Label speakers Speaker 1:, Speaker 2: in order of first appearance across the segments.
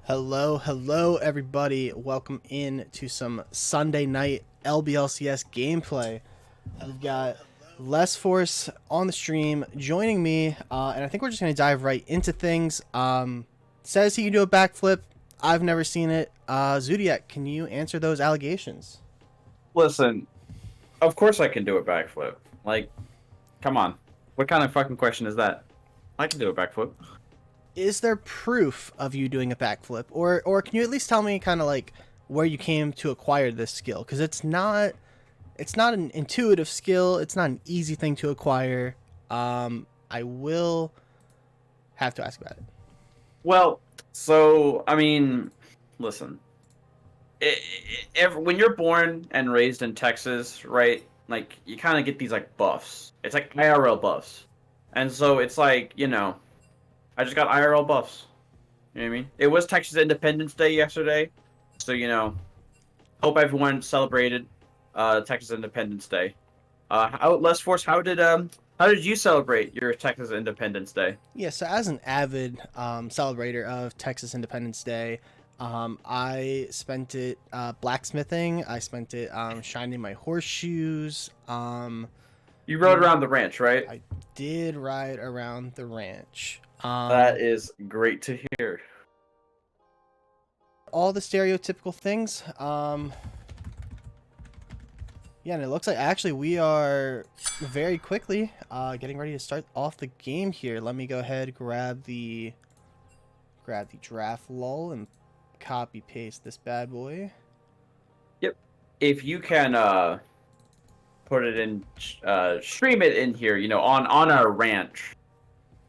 Speaker 1: Hello, everybody. Welcome in to some Sunday night LBLCS gameplay. We've got Less Force on the stream joining me, and I think we're just going to dive right into things. Says he can do a backflip. I've never seen it. Zodiac, can you answer those allegations?
Speaker 2: Listen, of course I can do a backflip. Like, come on. What kind of fucking question is that? I can do a backflip.
Speaker 1: Is there proof of you doing a backflip, or can you at least tell me kind of like where you came to acquire this skill? Because it's not an intuitive skill. It's not an easy thing to acquire. I will have to ask about it.
Speaker 2: Well, listen. When you're born and raised in Texas, right? Like, you kind of get these, like, buffs. It's like IRL buffs. And so it's like, I just got IRL buffs. You know what I mean? It was Texas Independence Day yesterday. So, hope everyone celebrated Texas Independence Day. Less Force, how did you celebrate your Texas Independence Day?
Speaker 1: Yeah, so as an avid celebrator of Texas Independence Day, I spent it blacksmithing. I spent it shining my horseshoes.
Speaker 2: You rode around the ranch, right?
Speaker 1: I did ride around the ranch.
Speaker 2: That is great to hear.
Speaker 1: All the stereotypical things. Yeah, and it looks like actually we are very quickly getting ready to start off the game here. Let me go ahead, grab the draft lull and copy paste this bad boy.
Speaker 2: Yep. If you can put it in, stream it in here, on our ranch.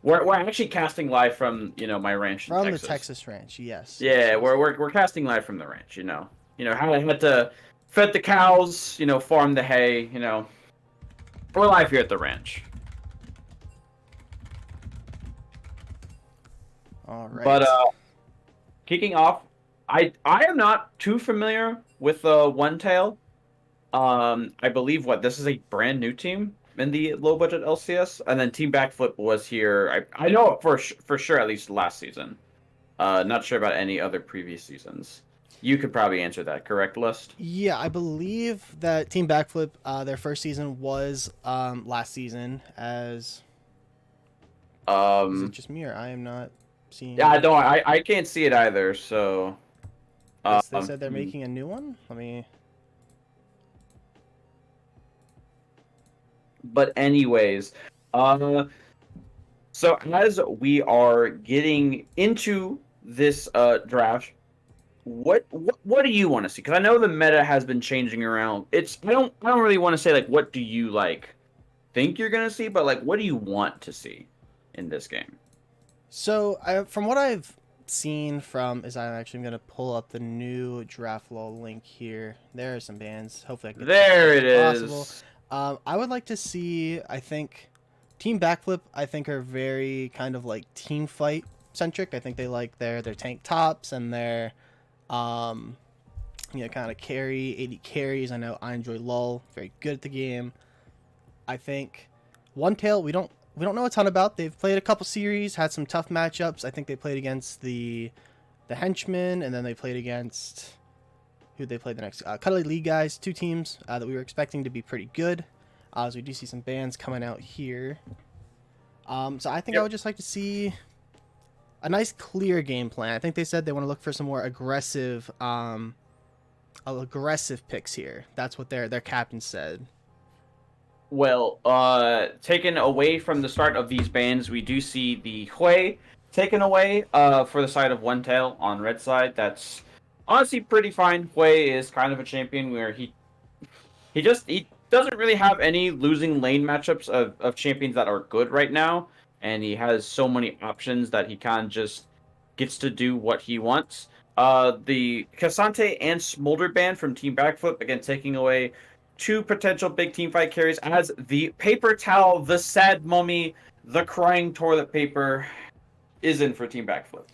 Speaker 2: We're actually casting live from my ranch in
Speaker 1: From
Speaker 2: Texas.
Speaker 1: the Texas ranch, yes.
Speaker 2: Yeah, we're casting live from the ranch. How I had to fed the cows, farm the hay. We're live here at the ranch.
Speaker 1: All right.
Speaker 2: But kicking off, I am not too familiar with OneTale. I believe this is a brand new team in the low budget LCS, and then Team Backflip was here. I know it for sure at least last season. Not sure about any other previous seasons. You could probably answer that, correct, List?
Speaker 1: Yeah, I believe that Team Backflip, their first season was last season. As is it just me or I am not seeing?
Speaker 2: Yeah, I can't see it either. So
Speaker 1: they said they're making a new one. Let me.
Speaker 2: But anyways, so as we are getting into this draft, what do you want to see? Because I know the meta has been changing around. I don't really want to say like what do you think you're gonna see, but like what do you want to see in this game?
Speaker 1: So from what I've seen I'm actually going to pull up the new draft law link here. There are some bans. Hopefully I can get
Speaker 2: there it
Speaker 1: possible.
Speaker 2: is.
Speaker 1: I would like to see, I think, Team Backflip, I think, are very kind of like team fight centric. I think they like their tank tops and their, kind of carry, 80 carries. I know I enjoy LOL, very good at the game. I think OneTale, we don't know a ton about. They've played a couple series, had some tough matchups. I think they played against the Henchmen, and then they played against... who they played the next? Cuddly League guys, two teams that we were expecting to be pretty good. So we do see some bans coming out here. So I think I would just like to see a nice clear game plan. I think they said they want to look for some more aggressive picks here. That's what their captain said.
Speaker 2: Well, taken away from the start of these bans, we do see the Hui taken away for the side of OneTale on red side. That's honestly pretty fine. Hui is kind of a champion where he doesn't really have any losing lane matchups of champions that are good right now, and he has so many options that he kind of just gets to do what he wants. The Cassante and Smolder ban from Team Backflip, again taking away two potential big team fight carries as the paper towel, the sad mummy, the crying toilet paper is in for Team Backflip.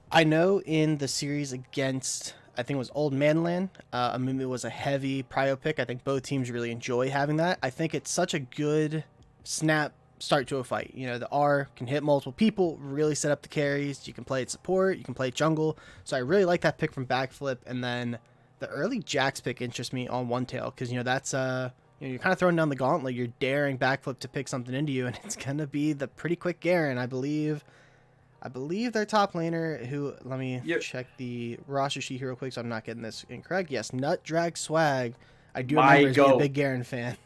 Speaker 1: I know in the series against, I think it was Old Manland, Amumu was a heavy prio pick. I think both teams really enjoy having that. I think it's such a good snap start to a fight. You know, the R can hit multiple people, really set up the carries. You can play it support, you can play it jungle. So I really like that pick from Backflip. And then the early Jax pick interests me on OneTale because, you know, that's you're kind of throwing down the gauntlet. You're daring Backflip to pick something into you, and it's gonna be the pretty quick Garen, I believe. I believe their top laner, who, let me check the roster sheet here real quick so I'm not getting this incorrect. Yes, Nut Drag Swag. I do remember as being a big Garen fan.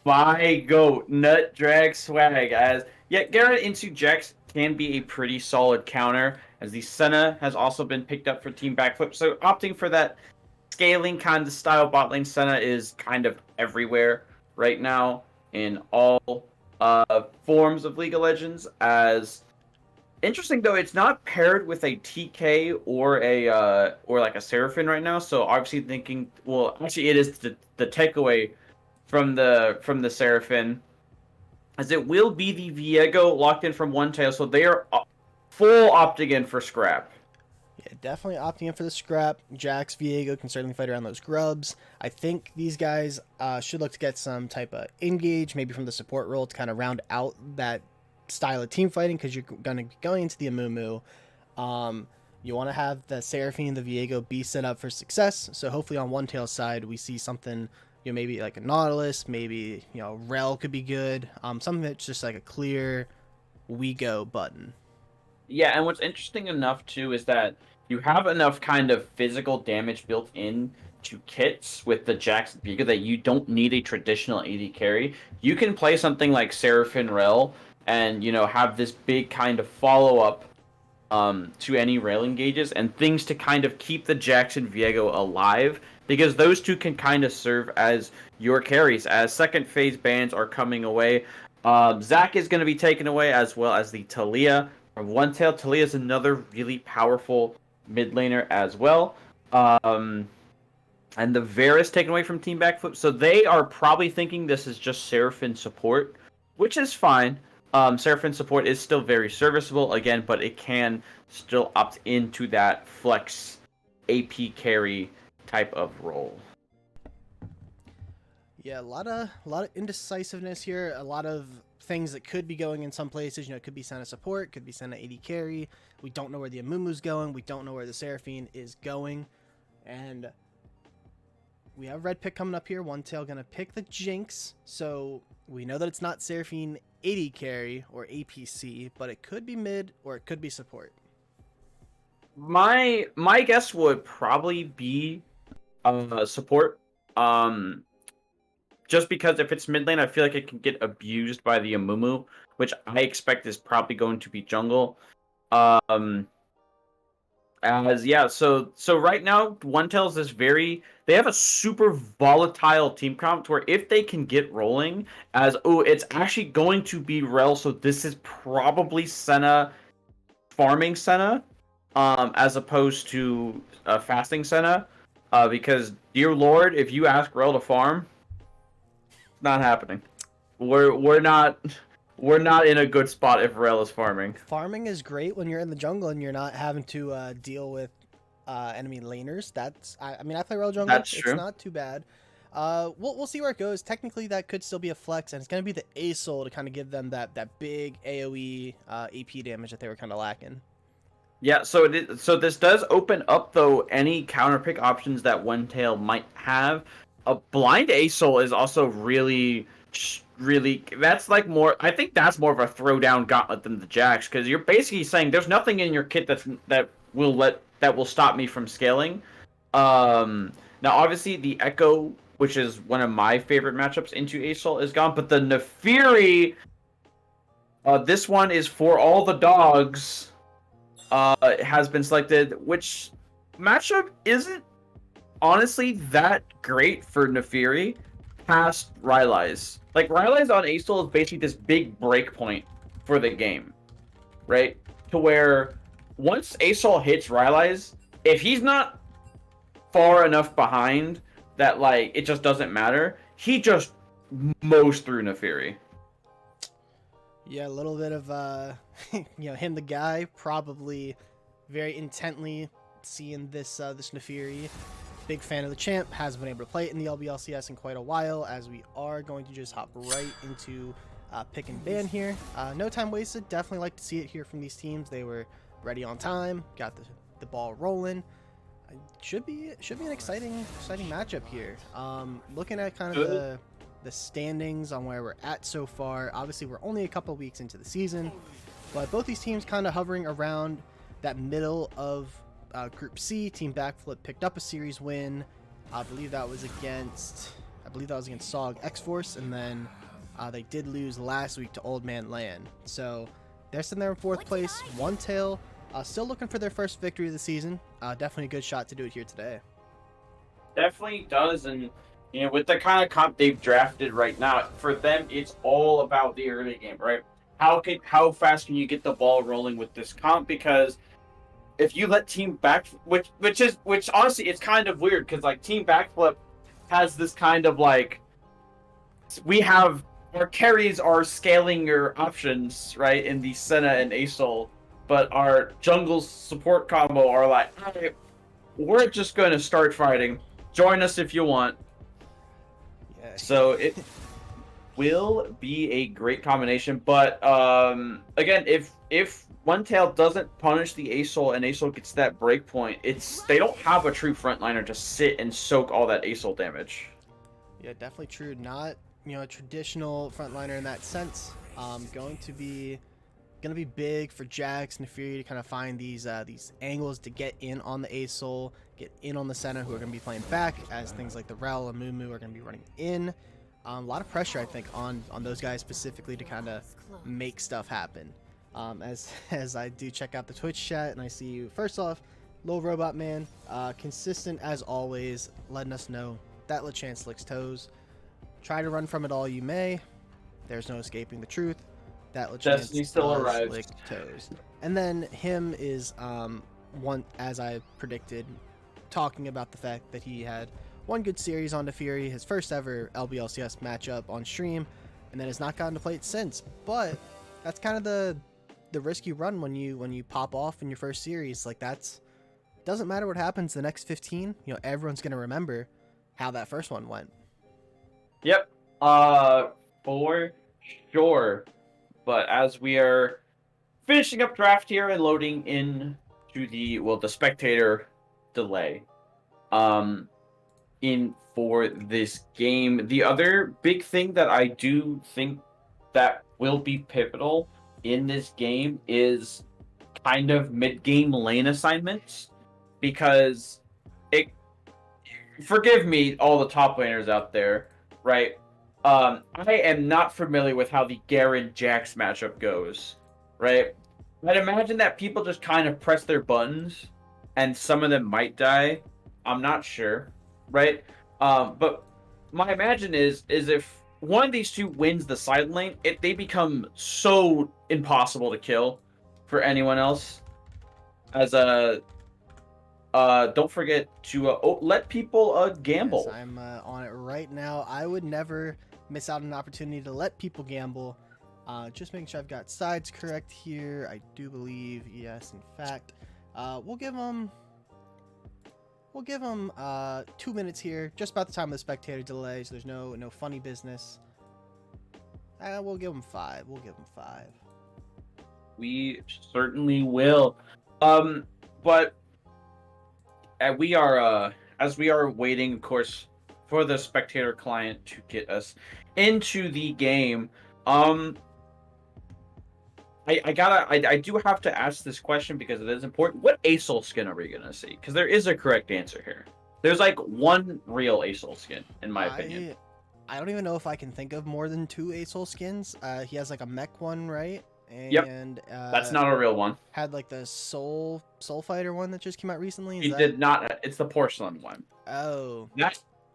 Speaker 2: My goat, Nut Drag Swag. As Garen into Jax can be a pretty solid counter, as the Senna has also been picked up for Team Backflip. So opting for that scaling kind of style bot lane Senna is kind of everywhere right now in all forms of League of Legends. As interesting though, it's not paired with a TK or like a Seraphine right now. So obviously thinking, well, actually it is the takeaway from the Seraphine, as it will be the Viego locked in from OneTale. So they are full opting in for scrap.
Speaker 1: Yeah, definitely opting in for the scrap. Jax, Viego can certainly fight around those grubs. I think these guys should look to get some type of engage, maybe from the support role, to kind of round out that style of team fighting, because you're going to be going into the Amumu. You want to have the Seraphine, the Viego be set up for success. So hopefully on OneTale's side, we see something, you know, maybe like a Nautilus, maybe, you know, Rel could be good. Something that's just like a clear we go button.
Speaker 2: Yeah, and what's interesting enough too is that you have enough kind of physical damage built in to kits with the Jax and Viego that you don't need a traditional AD carry. You can play something like Seraphine Rel and, you know, have this big kind of follow-up to any rail engages and things to kind of keep the Jax and Viego alive, because those two can kind of serve as your carries as second phase bans are coming away. Zac is going to be taken away, as well as the Talia from OneTale. Talia is another really powerful mid laner as well. And the Varus taken away from Team Backflip. So they are probably thinking this is just Seraphine support, which is fine. Seraphine support is still very serviceable, again, but it can still opt into that flex AP carry type of role.
Speaker 1: Yeah, a lot of indecisiveness here. A lot of things that could be going in some places. You know, it could be Senna support, could be Senna AD carry. We don't know where the Amumu's going. We don't know where the Seraphine is going. And we have red pick coming up here. OneTale gonna pick the Jinx. So we know that it's not Seraphine AD carry or APC, but it could be mid or it could be support.
Speaker 2: My guess would probably be support. Just because if it's mid lane, I feel like it can get abused by the Amumu, which I expect is probably going to be jungle. So right now, OneTale is they have a super volatile team comp to where if they can get rolling, it's actually going to be Rel, so this is probably Senna farming Senna, as opposed to fasting Senna, because dear Lord, if you ask Rel to farm, it's not happening. We're not in a good spot if Rel is farming.
Speaker 1: Farming is great when you're in the jungle and you're not having to deal with enemy laners. I mean, I play Rel jungle.
Speaker 2: That's true.
Speaker 1: It's not too bad. We'll see where it goes. Technically, that could still be a flex, and it's going to be the A-Soul to kind of give them that big AoE AP damage that they were kind of lacking.
Speaker 2: Yeah, so this does open up, though, any counter pick options that OneTale might have. A blind A-Soul is also really, that's like more, I think that's more of a throwdown gauntlet than the Jax, because you're basically saying there's nothing in your kit that will stop me from scaling. Now obviously the Echo, which is one of my favorite matchups into A-Soul, is gone, but the Naafiri, this one is for all the dogs, has been selected, which matchup isn't honestly that great for Naafiri past Rylai's. Like, Rylai's on A-Soul is basically this big break point for the game, right? To where once A-Soul hits Rylai's, if he's not far enough behind that, like, it just doesn't matter, he just mows through Naafiri.
Speaker 1: Yeah, a little bit of, him, the guy, probably very intently seeing this Naafiri. Big fan of the champ, hasn't been able to play it in the LBLCS in quite a while, as we are going to just hop right into pick and ban here. No time wasted. Definitely like to see it here from these teams. They were ready on time, got the ball rolling. Should be an exciting matchup here. Looking at kind of the standings on where we're at so far. Obviously, we're only a couple weeks into the season, but both these teams kind of hovering around that middle of Group C. Team Backflip picked up a series win. I believe that was against SOG X-Force, and then they did lose last week to Old Man Land. So they're sitting there in 4th place. OneTale still looking for their first victory of the season. Definitely a good shot to do it here today.
Speaker 2: Definitely does, and with the kind of comp they've drafted right now, for them it's all about the early game, right? How fast can you get the ball rolling with this comp? Because if you let Team Backflip, which honestly it's kind of weird, because like Team Backflip has this kind of like, we have our carries are scaling your options, right, in the Senna and Asol, but our jungle support combo are like, all right, we're just going to start fighting. Join us if you want.
Speaker 1: Yeah.
Speaker 2: So it will be a great combination, but again, if OneTale doesn't punish the Asol and Asol gets that break point, they don't have a true frontliner to sit and soak all that Asol damage.
Speaker 1: Yeah, definitely true. Not a traditional frontliner in that sense. Going to be big for Jax and Fury to kind of find these angles to get in on the Asol, get in on the center, who are going to be playing back, as things like the Rel and Mumu are going to be running in. A lot of pressure, I think, on those guys specifically to kind of make stuff happen. As I do check out the Twitch chat and I see you, first off, Lil Robot Man, consistent as always, letting us know that LeChance licks toes. Try to run from it all you may. There's no escaping the truth. That LeChance
Speaker 2: still
Speaker 1: does
Speaker 2: arrives.
Speaker 1: lick toes. And then him is one, as I predicted, talking about the fact that he had one good series on Fury, his first ever LBLCS matchup on stream, and then has not gotten to play it since. But that's kind of the risk you run when you pop off in your first series. Like, doesn't matter what happens the next 15. Everyone's gonna remember how that first one went.
Speaker 2: Yep. For sure. But as we are finishing up draft here and loading in to the spectator delay, in for this game, the other big thing that I do think that will be pivotal in this game is kind of mid-game lane assignments, because forgive me, all the top laners out there, right? I am not familiar with how the Garen Jax matchup goes, right? I'd imagine that people just kind of press their buttons, and some of them might die. I'm not sure, right? But my imagine is if one of these two wins the side lane, they become so impossible to kill for anyone else. As don't forget to let people gamble.
Speaker 1: Yes, I'm on it right now. I would never miss out on an opportunity to let people gamble. Just making sure I've got sides correct here. I do believe, yes, in fact. We'll give them 2 minutes here, just about the time of the spectator delay, so there's no funny business. We'll give them 5.
Speaker 2: We certainly will. But we are as we are waiting, of course, for the spectator client to get us into the game. I do have to ask this question because it is important. What Asol skin are we gonna see? Because there is a correct answer here. There's like one real Asol skin, in my opinion.
Speaker 1: I don't even know if I can think of more than 2 Asol skins. He has like a mech one, right? And
Speaker 2: Yep. That's not a real one.
Speaker 1: Had like the Soul Fighter one that just came out recently.
Speaker 2: He did not. It's the porcelain one.
Speaker 1: Oh.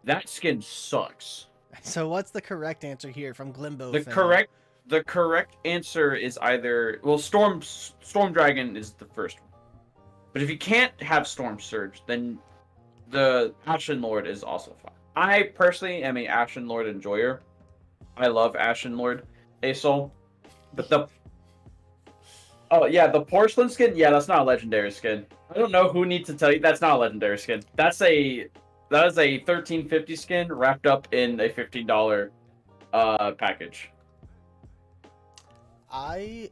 Speaker 2: That skin sucks.
Speaker 1: So what's the correct answer here from Glimbo?
Speaker 2: The correct answer is either, well, Storm Dragon is the first one. But if you can't have Storm Surge, then the Ashen Lord is also fine. I personally am a Ashen Lord enjoyer. I love Ashen Lord Asol. But the porcelain skin, yeah, that's not a legendary skin. I don't know who needs to tell you that's not a legendary skin. That is a $13.50 skin wrapped up in a $15 package.
Speaker 1: I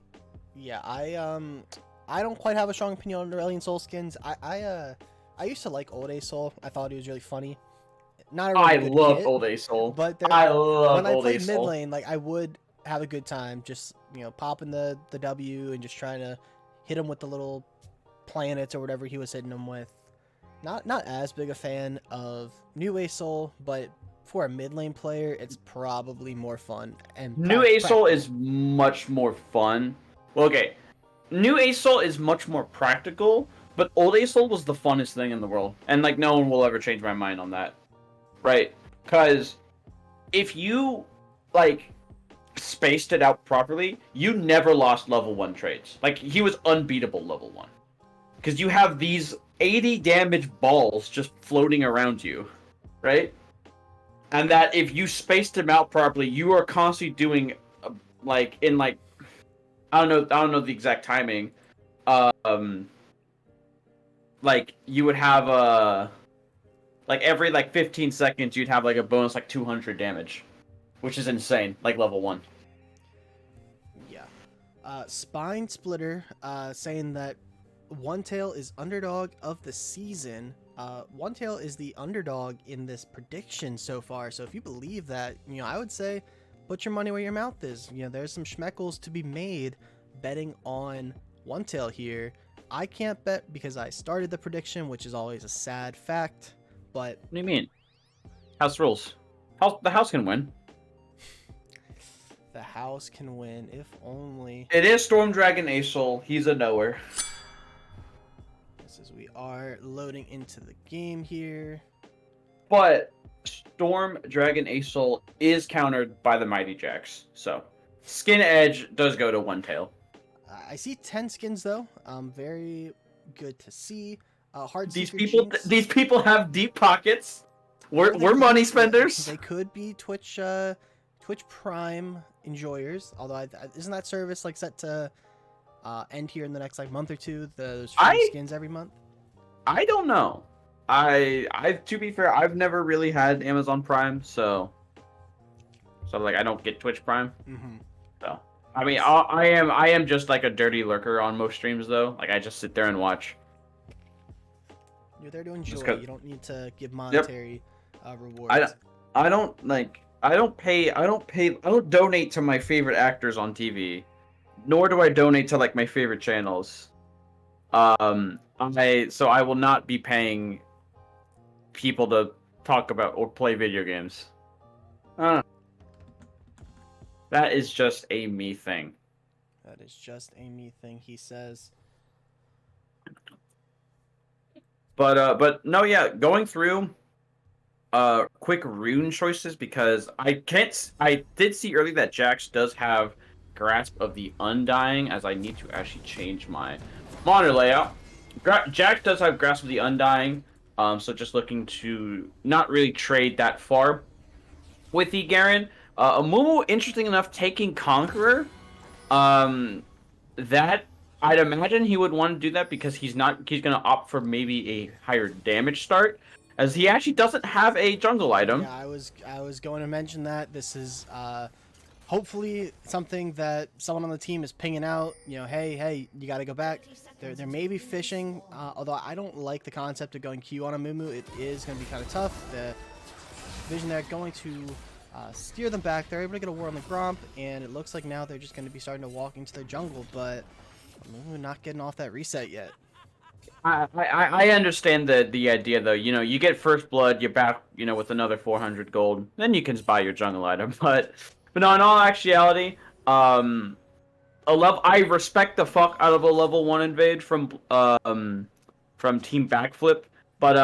Speaker 1: don't quite have a strong opinion on Aurelion Soul skins. I used to like Old A Soul. I thought he was really funny. Not a really
Speaker 2: I
Speaker 1: good
Speaker 2: love
Speaker 1: hit,
Speaker 2: Old A Soul.
Speaker 1: but
Speaker 2: I love
Speaker 1: when I
Speaker 2: Old A
Speaker 1: played mid
Speaker 2: Soul.
Speaker 1: lane, like I would have a good time just, popping the W and just trying to hit him with the little planets or whatever he was hitting him with. Not as big a fan of New A Soul, but for a mid lane player, it's probably more fun and
Speaker 2: New A Soul
Speaker 1: practical.
Speaker 2: is much more fun. Well, okay, New A Soul is much more practical, but Old A Soul was the funnest thing in the world, and like no one will ever change my mind on that, right? Because if you like spaced it out properly, you never lost level 1 trades. Like he was unbeatable level 1. Because you have these 80 damage balls just floating around you, right? And that if you spaced them out properly, you are constantly doing like in like I don't know the exact timing. Um like you would have like every like 15 seconds you'd have like a bonus like 200 damage, which is insane, like level 1.
Speaker 1: Yeah. Spine Splitter saying that OneTale is underdog of the season. OneTale is the underdog in this prediction so far. So if you believe that, I would say put your money where your mouth is. There's some schmeckles to be made betting on OneTale here. I can't bet because I started the prediction, which is always a sad fact. But
Speaker 2: What do you mean? House rules. The house can win.
Speaker 1: the house can win if only.
Speaker 2: It is Storm Dragon Asol. He's a knower.
Speaker 1: As we are loading into the game here.
Speaker 2: But Storm Dragon Asol is countered by the Mighty Jacks. So Skin Edge does go to OneTale.
Speaker 1: I see 10 skins though. Very good to see. Heart
Speaker 2: These
Speaker 1: Seeker
Speaker 2: people
Speaker 1: Jinx.
Speaker 2: these people have deep pockets. We're
Speaker 1: They
Speaker 2: money
Speaker 1: could-
Speaker 2: spenders.
Speaker 1: They could be Twitch Prime enjoyers. Although isn't that service like set to end here in the next like month or two? Those free skins every month.
Speaker 2: I don't know. I to be fair, I've never really had Amazon Prime, so like I don't get Twitch Prime.
Speaker 1: Mm-hmm.
Speaker 2: So I mean, I am just like a dirty lurker on most streams though. Like I just sit there and watch.
Speaker 1: You're there to enjoy. You don't need to give monetary rewards.
Speaker 2: I don't donate to my favorite actors on TV, nor do I donate to like my favorite channels. I will not be paying people to talk about or play video games. That is just a me thing.
Speaker 1: That is just a me thing, he says.
Speaker 2: But no, yeah, going through quick rune choices because I did see earlier that Jax does have Grasp of the Undying, as I need to actually change my monitor layout. Jax does have Grasp of the Undying, so just looking to not really trade that far with the Garen. Amumu, interesting enough, taking Conqueror. That I'd imagine he would want to do that because he's going to opt for maybe a higher damage start, as he actually doesn't have a jungle item.
Speaker 1: Yeah, I was going to mention that. This is hopefully something that someone on the team is pinging out. Hey, you got to go back. They're maybe fishing, although I don't like the concept of going Q on a Mumu. It is going to be kind of tough. The Vision there going to steer them back. They're able to get a war on the Gromp, and it looks like now they're just going to be starting to walk into their jungle, but Mumu not getting off that reset yet.
Speaker 2: I understand the idea though. You get first blood, you're back, with another 400 gold, then you can buy your jungle item. But no, in all actuality, I respect the fuck out of a level 1 invade from Team Backflip, but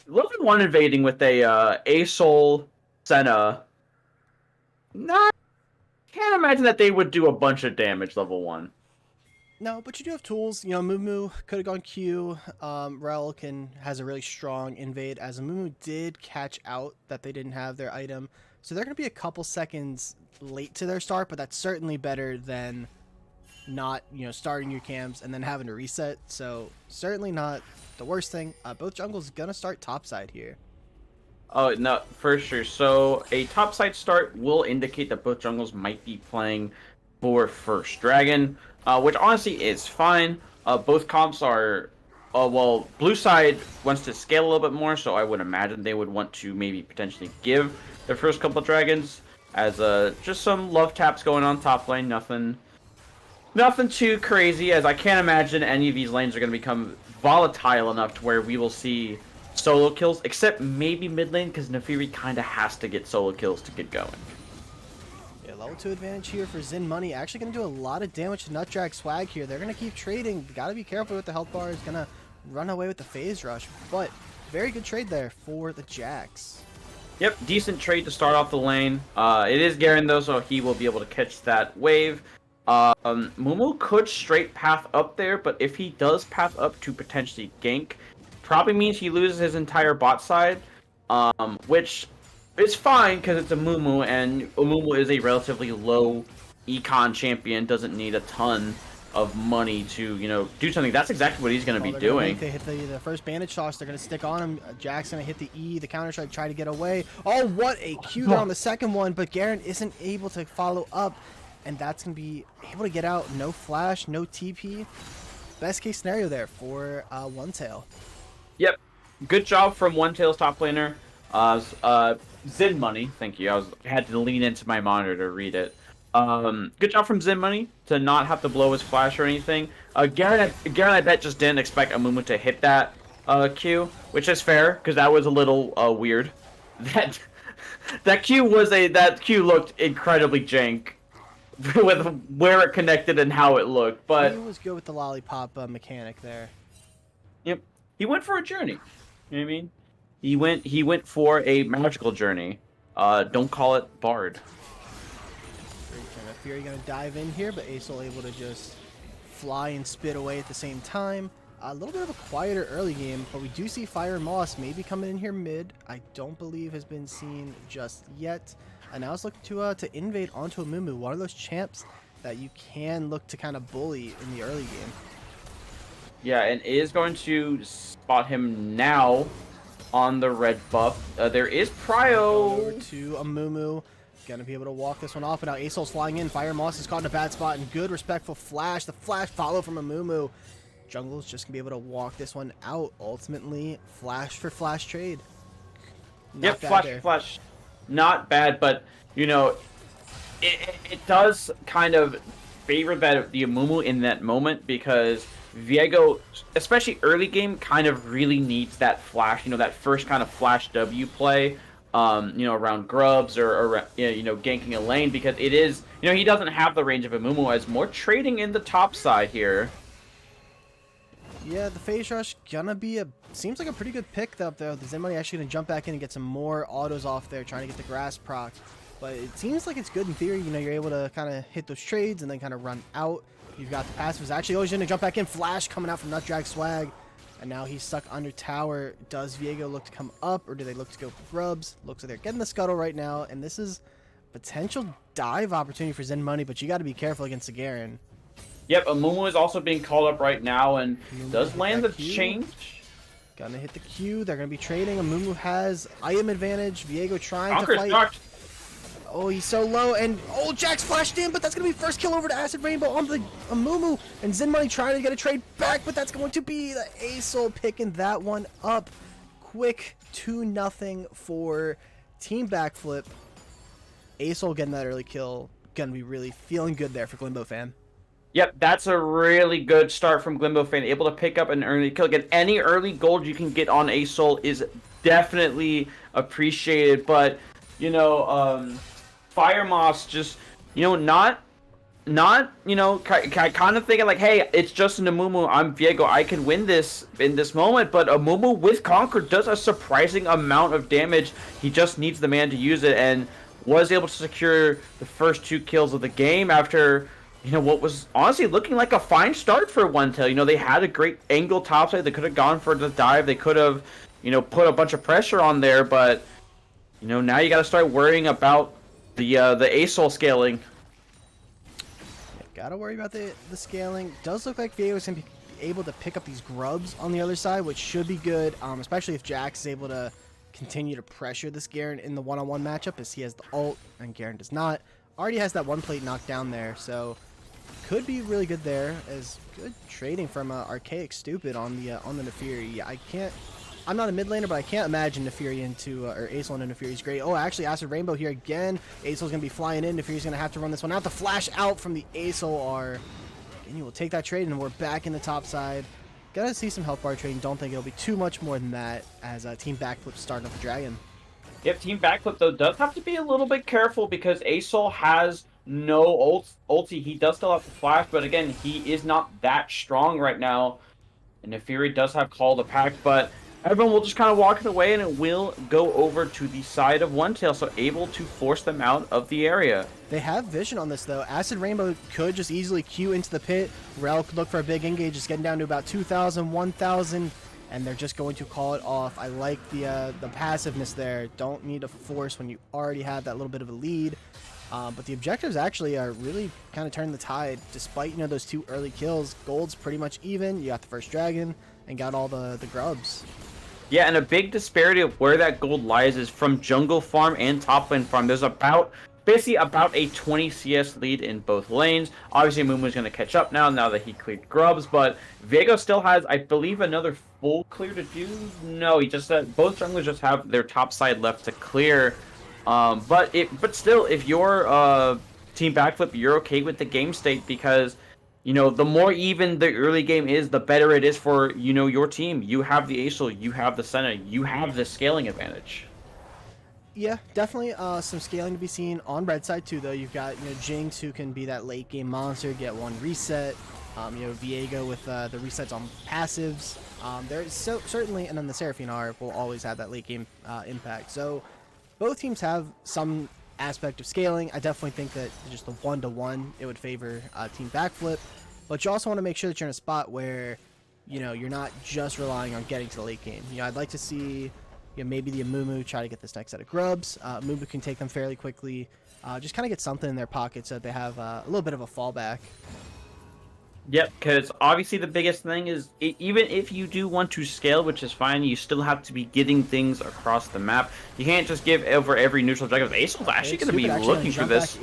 Speaker 2: level 1 invading with a Soul Senna, can't imagine that they would do a bunch of damage level 1.
Speaker 1: No, but you do have tools. Mumu could have gone Q. Rel has a really strong invade, as Mumu did catch out that they didn't have their item. So they're going to be a couple seconds late to their start, but that's certainly better than not, starting your camps and then having to reset. So certainly not the worst thing. Both jungles going to start topside here.
Speaker 2: Oh, no, for sure. So a topside start will indicate that both jungles might be playing for first dragon, which honestly is fine. Both comps are, well, blue side wants to scale a little bit more, so I would imagine they would want to maybe potentially give their first couple dragons as just some love taps going on top lane. Nothing too crazy, as I can't imagine any of these lanes are going to become volatile enough to where we will see solo kills, except maybe mid lane, because Nefiri kind of has to get solo kills to get going.
Speaker 1: Yeah, level 2 advantage here for Zin Money. Actually going to do a lot of damage to Nutdrag Swag here. They're going to keep trading. Got to be careful with the health bar. Is going to run away with the phase rush, but very good trade there for the Jax.
Speaker 2: Yep, decent trade to start off the lane. It is Garen though, so he will be able to catch that wave. Mumu could straight path up there, but if he does path up to potentially gank, probably means he loses his entire bot side, which is fine because it's a Mumu, and Mumu is a relatively low econ champion, doesn't need a ton of money to, do something. That's exactly what he's going to be doing.
Speaker 1: They hit the first bandage toss. They're going to stick on him. Jack's going to hit the E, the counter strike, try to get away. Oh, what a Q there on the second one, but Garen isn't able to follow up, and that's going to be able to get out. No flash, no TP. Best case scenario there for OneTale.
Speaker 2: Yep. Good job from OneTale's top laner. Zin Money, thank you. I had to lean into my monitor to read it. Good job from Zin Money to not have to blow his flash or anything. Garen, I bet, just didn't expect Amumu to hit that Q, which is fair because that was a little weird. That Q looked incredibly jank with where it connected and how it looked. But
Speaker 1: he was good with the lollipop mechanic there.
Speaker 2: Yep, he went for a journey. You know what I mean? He went for a magical journey. Don't call it Bard.
Speaker 1: Fury gonna dive in here, but Aesol able to just fly and spit away at the same time. A little bit of a quieter early game, but we do see Fire and Moss maybe coming in here mid. I don't believe has been seen just yet. And now it's looking to invade onto a Mumu, one of those champs that you can look to kind of bully in the early game.
Speaker 2: Yeah, and is going to spot him now on the red buff. There is Prio.
Speaker 1: Over to a Mumu. Gonna be able to walk this one off, and now Aesol's flying in. Fire Moss is caught in a bad spot, and good respectful flash. The flash follow from a Mumu. Jungle's just gonna be able to walk this one out. Ultimately, flash for flash trade.
Speaker 2: Yep, flash for flash. Not bad, but it does kind of favor the Amumu in that moment because Viego, especially early game, kind of really needs that flash. That first kind of flash W play. Around grubs or ganking a lane, because it is, he doesn't have the range of a Mumu, as more trading in the top side here.
Speaker 1: Yeah, the phase rush gonna be seems like a pretty good pick up there. The Zin Money actually gonna jump back in and get some more autos off there, trying to get the grass proc. But it seems like it's good in theory. You're able to kind of hit those trades and then kind of run out. You've got the passives. Actually, always gonna jump back in. Flash coming out from Nutdrag Swag. And now he's stuck under tower. Does Viego look to come up, or do they look to go for grubs? Looks like they're getting the scuttle right now, and this is potential dive opportunity for Zin Money, but you got to be careful against the Garen.
Speaker 2: Yep, Amumu is also being called up right now, and does land the change.
Speaker 1: Gonna hit the Q. They're gonna be trading. Amumu has item advantage. Viego trying
Speaker 2: Conquer's
Speaker 1: to fight.
Speaker 2: knocked.
Speaker 1: Oh, he's so low, and Jax flashed in, but that's going to be first kill over to Acid Rainbow on the Amumu, and Zin Money trying to get a trade back, but that's going to be the Aesol picking that one up. Quick 2-0 for Team Backflip. Aesol getting that early kill, going to be really feeling good there for Glimbo fan.
Speaker 2: Yep, that's a really good start from Glimbo fan, able to pick up an early kill. Again, any early gold you can get on Aesol is definitely appreciated, but, Fire Moss just, not, kind of thinking like, hey, it's just an Amumu, I'm Viego, I can win this in this moment, but Amumu with Conquer does a surprising amount of damage. He just needs the man to use it, and was able to secure the first 2 kills of the game after, what was honestly looking like a fine start for OneTale. They had a great angle topside, they could have gone for the dive, they could have, put a bunch of pressure on there, but, now you got to start worrying about the Aesol scaling.
Speaker 1: Gotta worry about the scaling. Does look like Viego's gonna be able to pick up these grubs on the other side, which should be good, especially if Jax is able to continue to pressure this Garen in the one-on-one matchup, as he has the ult and Garen does not. already has that one plate knocked down there, so could be really good there. As good trading from Archaic Stupid on the Nefiri. I can't. I'm not a mid laner, but I can't imagine Nefiri into or Acel into Nefiri is great. Oh, actually, Acid Rainbow here again. Acel's gonna be flying in. Nefiri's gonna have to run this one out. The flash out from the Acel are. And you will take that trade, and we're back in the top side. Gotta see some health bar trading. Don't think it'll be too much more than that as Team Backflip starting up the dragon.
Speaker 2: Yep, Team Backflip, though, does have to be a little bit careful because Acel has no ulti. He does still have the flash, but again, he is not that strong right now. And Nefiri does have Call to Pack, but everyone will just kind of walk it away, and it will go over to the side of OneTale, so able to force them out of the area.
Speaker 1: They have vision on this, though. Acid Rainbow could just easily queue into the pit. Rel could look for a big engage. It's getting down to about 2,000, 1,000, and they're just going to call it off. I like the passiveness there. Don't need to force when you already have that little bit of a lead. But the objectives actually are really kind of turning the tide. Despite, you know, those 2 early kills, gold's pretty much even. You got the first dragon and got all the grubs.
Speaker 2: Yeah, and a big disparity of where that gold lies is from jungle farm and top lane farm. There's basically about a 20 CS lead in both lanes. Obviously, Mumu's going to catch up now that he cleared grubs, but Vego still has, I believe, another full clear to do. No, he just said both junglers just have their top side left to clear. But still, if you're Team Backflip, you're okay with the game state because, you know, the more even the early game is, the better it is for, you know, your team. You have the Acel, you have the Senna, you have the scaling advantage.
Speaker 1: Yeah, definitely some scaling to be seen on red side too, though. You've got, you know, Jinx, who can be that late game monster, get one reset. You know, Viego with the resets on passives. There's certainly, and then the Seraphine R will always have that late game impact. So both teams have some aspect of scaling. I definitely think that just the 1-to-1, it would favor Team Backflip. But you also want to make sure that you're in a spot where, you know, you're not just relying on getting to the late game. You know, I'd like to see, you know, maybe the Amumu try to get this next set of grubs. Amumu can take them fairly quickly. Just kind of get something in their pocket so that they have a little bit of a fallback.
Speaker 2: Yep, because obviously the biggest thing is, even if you do want to scale, which is fine, you still have to be getting things across the map. You can't just give over every neutral objective. Acel's actually going to be looking for this.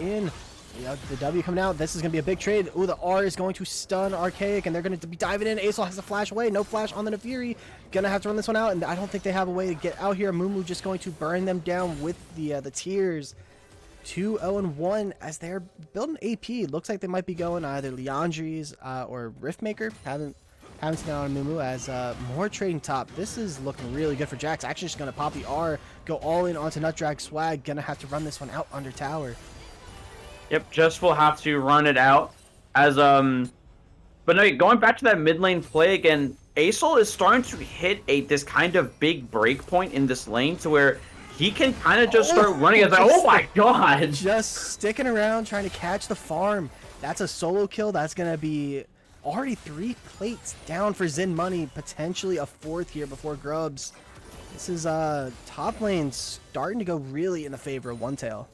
Speaker 1: Yeah, the W coming out. This is going to be a big trade. Ooh, the R is going to stun Archaic, and they're going to be diving in. Acel has to flash away. No flash on the Nefiri. Going to have to run this one out, and I don't think they have a way to get out here. Mumu just going to burn them down with the tears. 2-0-1 as they're building AP. Looks like they might be going either Leandri's or Riftmaker. Haven't seen that on Mumu as more trading top. This is looking really good for Jax. Actually just going to pop the R, go all in onto Nutdrag Swag. Going to have to run this one out under tower.
Speaker 2: Yep, just will have to run it out as but no, going back to that mid lane play again, Acel is starting to hit this kind of big break point in this lane to where he can kind of just start running. It's like, oh my god!
Speaker 1: Just sticking around, trying to catch the farm. That's a solo kill. That's going to be already 3 plates down for Zin Money. Potentially a 4th here before Grubs. This is top lane starting to go really in the favor of OneTale.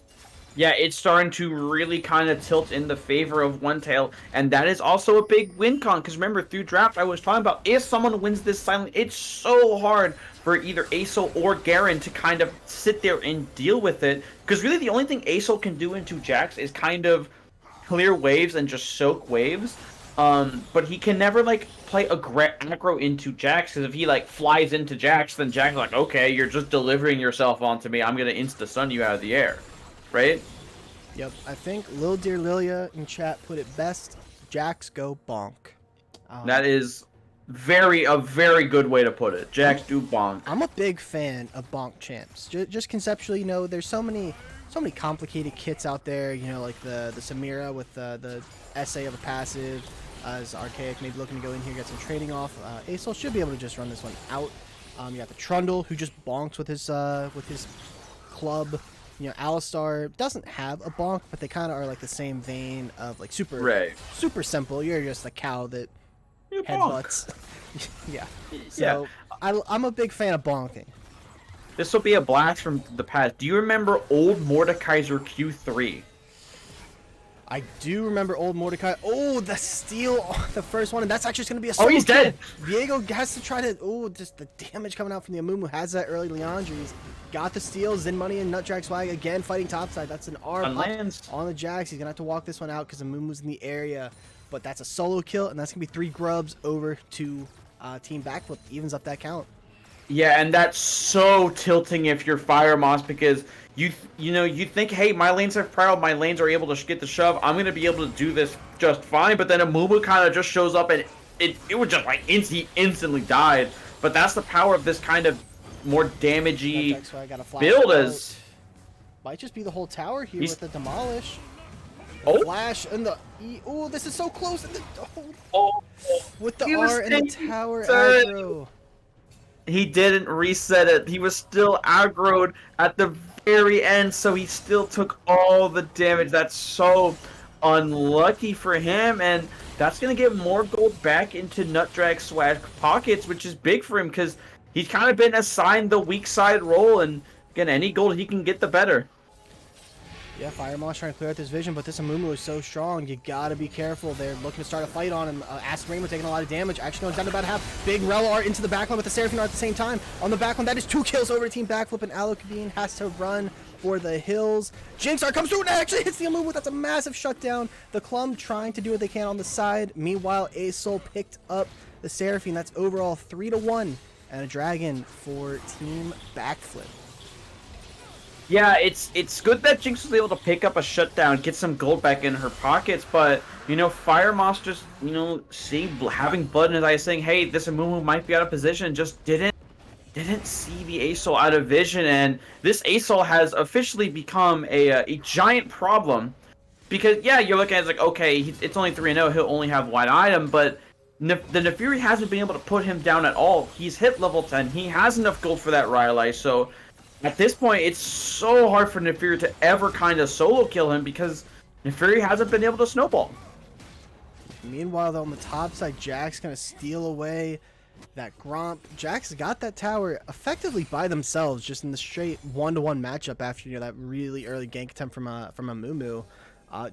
Speaker 2: Yeah, it's starting to really kind of tilt in the favor of OneTale, and that is also a big win con, because remember, through draft, I was talking about if someone wins this silent, it's so hard for either Acel or Garen to kind of sit there and deal with it, because really the only thing Acel can do into Jax is kind of clear waves and just soak waves, but he can never, like, play aggro into Jax, because if he, like, flies into Jax, then Jax is like, okay, you're just delivering yourself onto me, I'm going to insta-stun you out of the air. Right?
Speaker 1: Yep, I think Lil Dear Lilia in chat put it best. Jax go bonk.
Speaker 2: That is a very good way to put it. Jax do bonk.
Speaker 1: I'm a big fan of bonk champs. Just conceptually, you know, there's so many complicated kits out there. You know, like the Samira with the SA of a passive. As Archaic maybe looking to go in here, get some trading off. Acel should be able to just run this one out. You got the Trundle who just bonks with his club. You know, Alistar doesn't have a bonk, but they kind of are like the same vein of like super simple. You're just a cow that headbutts. Yeah. So yeah. I'm a big fan of bonking.
Speaker 2: This will be a blast from the past. Do you remember old Mordekaiser Q3?
Speaker 1: I do remember old Mordecai. Oh, the steal, the first one, and that's actually going to be a
Speaker 2: Oh, he's
Speaker 1: solo kill.
Speaker 2: dead.
Speaker 1: Diego has to try to. Oh, just the damage coming out from the Amumu has that early Leandri's. Got the steal. Zen Money and Nutdrag Swag again fighting topside. That's an R
Speaker 2: On lands.
Speaker 1: on the Jax. He's gonna have to walk this one out because Amumu's in the area. But that's a solo kill, and that's gonna be 3 grubs over to Team Backflip. Evens up that count.
Speaker 2: Yeah, and that's so tilting if you're Fire Moss, because you think, hey, my lanes have proud, my lanes are able to get the shove, I'm gonna be able to do this just fine. But then Amumu kind of just shows up and it was just like he instantly died. But that's the power of this kind of more damagey build. As
Speaker 1: might just be the whole tower here with the demolish.
Speaker 2: Oh,
Speaker 1: Flash and the oh, this is so close. And the,
Speaker 2: oh,
Speaker 1: with the R and the tower
Speaker 2: said,
Speaker 1: aggro.
Speaker 2: He didn't reset it. He was still aggroed at the very end, so he still took all the damage. That's so unlucky for him, and that's gonna get more gold back into Nutdrag Swag pockets, which is big for him because he's kind of been assigned the weak side role, and again, any gold he can get, the better.
Speaker 1: Yeah, Fire Moss trying to clear out this vision, but this Amumu is so strong. You gotta be careful. They're looking to start a fight on him. Acid Rainbow taking a lot of damage. Actually going down to about half. Big Rel Art into the backline with the Seraphine Art at the same time. On the backline, that is 2 kills over to Team Backflip, and Alokabine has to run for the hills. Jinx Art comes through and actually hits the Amumu. That's a massive shutdown. The Clum trying to do what they can on the side. Meanwhile, Asol picked up the Seraphine. That's overall 3-1 and a dragon for Team Backflip.
Speaker 2: Yeah, it's good that Jinx was able to pick up a shutdown, get some gold back in her pockets, but, Fire Moss just, having blood in his eyes saying, hey, this Amumu might be out of position, just didn't see the Asol out of vision, and this Asol has officially become a giant problem, because, yeah, you're looking at it like, okay, it's only 3-0, he'll only have one item, but the Nefiri hasn't been able to put him down at all. He's hit level 10, he has enough gold for that Rylai, so at this point, it's so hard for Nefiri to ever kind of solo kill him because Nefiri hasn't been able to snowball.
Speaker 1: Meanwhile, though, on the top side, Jax going to steal away that Gromp. Jax got that tower effectively by themselves, just in the straight 1-to-1 matchup after that really early gank attempt from Amumu.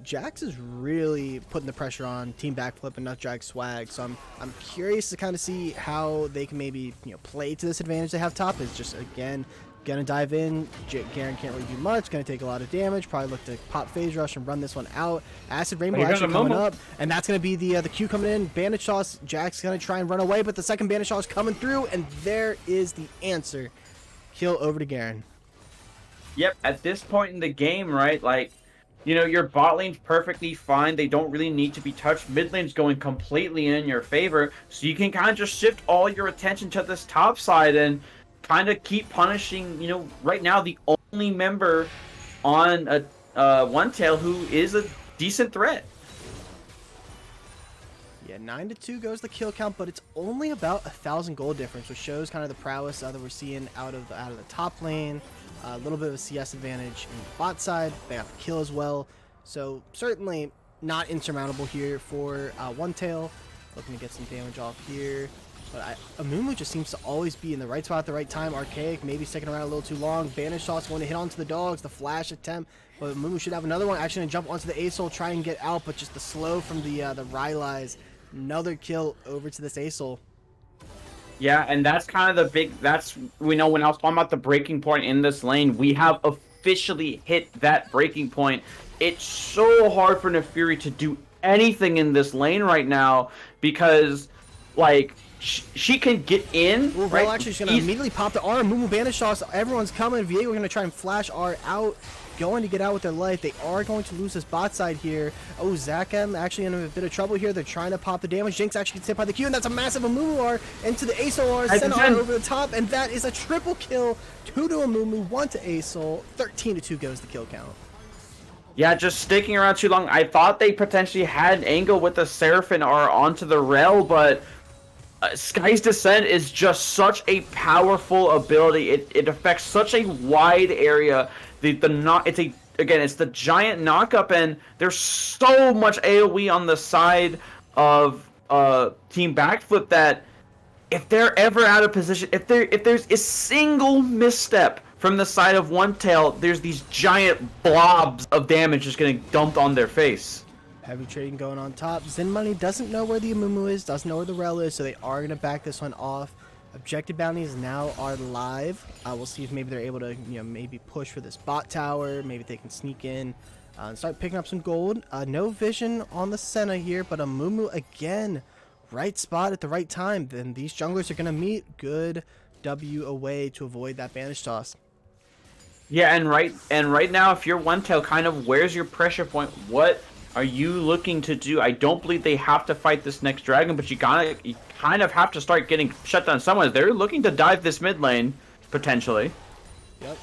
Speaker 1: Jax is really putting the pressure on Team Backflip and Nutdrag Swag, so I'm curious to kind of see how they can maybe play to this advantage they have top. Is just again gonna dive in. Garen can't really do much. Gonna take a lot of damage. Probably look to pop phase rush and run this one out. Acid Rainbow actually coming up, and that's gonna be the Q coming in. Bandage Sauce. Jack's gonna try and run away, but the second Bandage Sauce coming through, and there is the answer. Kill over to Garen.
Speaker 2: Yep. At this point in the game, right, like, your bot lane's perfectly fine. They don't really need to be touched. Mid lane's going completely in your favor, so you can kind of just shift all your attention to this top side and kind of keep punishing, right now the only member on a OneTale who is a decent threat.
Speaker 1: Yeah, 9-2 goes the kill count, but it's only about 1,000 gold difference, which shows kind of the prowess that we're seeing out of the top lane. A little bit of a CS advantage in the bot side. They have the kill as well, so certainly not insurmountable here for OneTale. Looking to get some damage off here. But Amumu just seems to always be in the right spot at the right time. Archaic maybe sticking around a little too long. Bandage Sauce going to hit onto the dogs. The flash attempt. But Amumu should have another one. Actually going to jump onto the Asol, try and get out. But just the slow from the Rylai's. Another kill over to this Asol.
Speaker 2: Yeah, and that's kind of the big... when I was talking about the breaking point in this lane, we have officially hit that breaking point. It's so hard for Nefiri to do anything in this lane right now because, like... She can get in.
Speaker 1: Ooh, right? Actually, she's going to immediately pop the R. Mumu Bandage Sauce. Everyone's coming. Viego going to try and flash R out. Going to get out with their life. They are going to lose this bot side here. Oh, Zakem actually in a bit of trouble here. They're trying to pop the damage. Jinx actually gets hit by the Q, and that's a massive Amumu R into the Asol R. Send R over the top, and that is a triple kill. 2 to Amumu, 1 to Asol. 13-2 goes the kill count.
Speaker 2: Yeah, just sticking around too long. I thought they potentially had an angle with the Seraphine R onto the Rel, but Sky's Descent is just such a powerful ability. It affects such a wide area. It's the giant knockup, and there's so much AoE on the side of Team Backflip that if they're ever out of position, if there's a single misstep from the side of OneTale, there's these giant blobs of damage just getting dumped on their face.
Speaker 1: Heavy trading going on top. Zen Money doesn't know where the Amumu is, doesn't know where the Rel is, so they are going to back this one off. Objective bounties now are live. We'll see if maybe they're able to, maybe push for this bot tower. Maybe they can sneak in and start picking up some gold. No vision on the Senna here, but Amumu again, right spot at the right time. Then these junglers are going to meet. Good W away to avoid that banish toss.
Speaker 2: Yeah, and right now, if you're OneTale, kind of where's your pressure point? What are you looking to do? I don't believe they have to fight this next dragon, but you kind of have to start getting shut down somewhere. They're looking to dive this mid lane, potentially.
Speaker 1: Yep,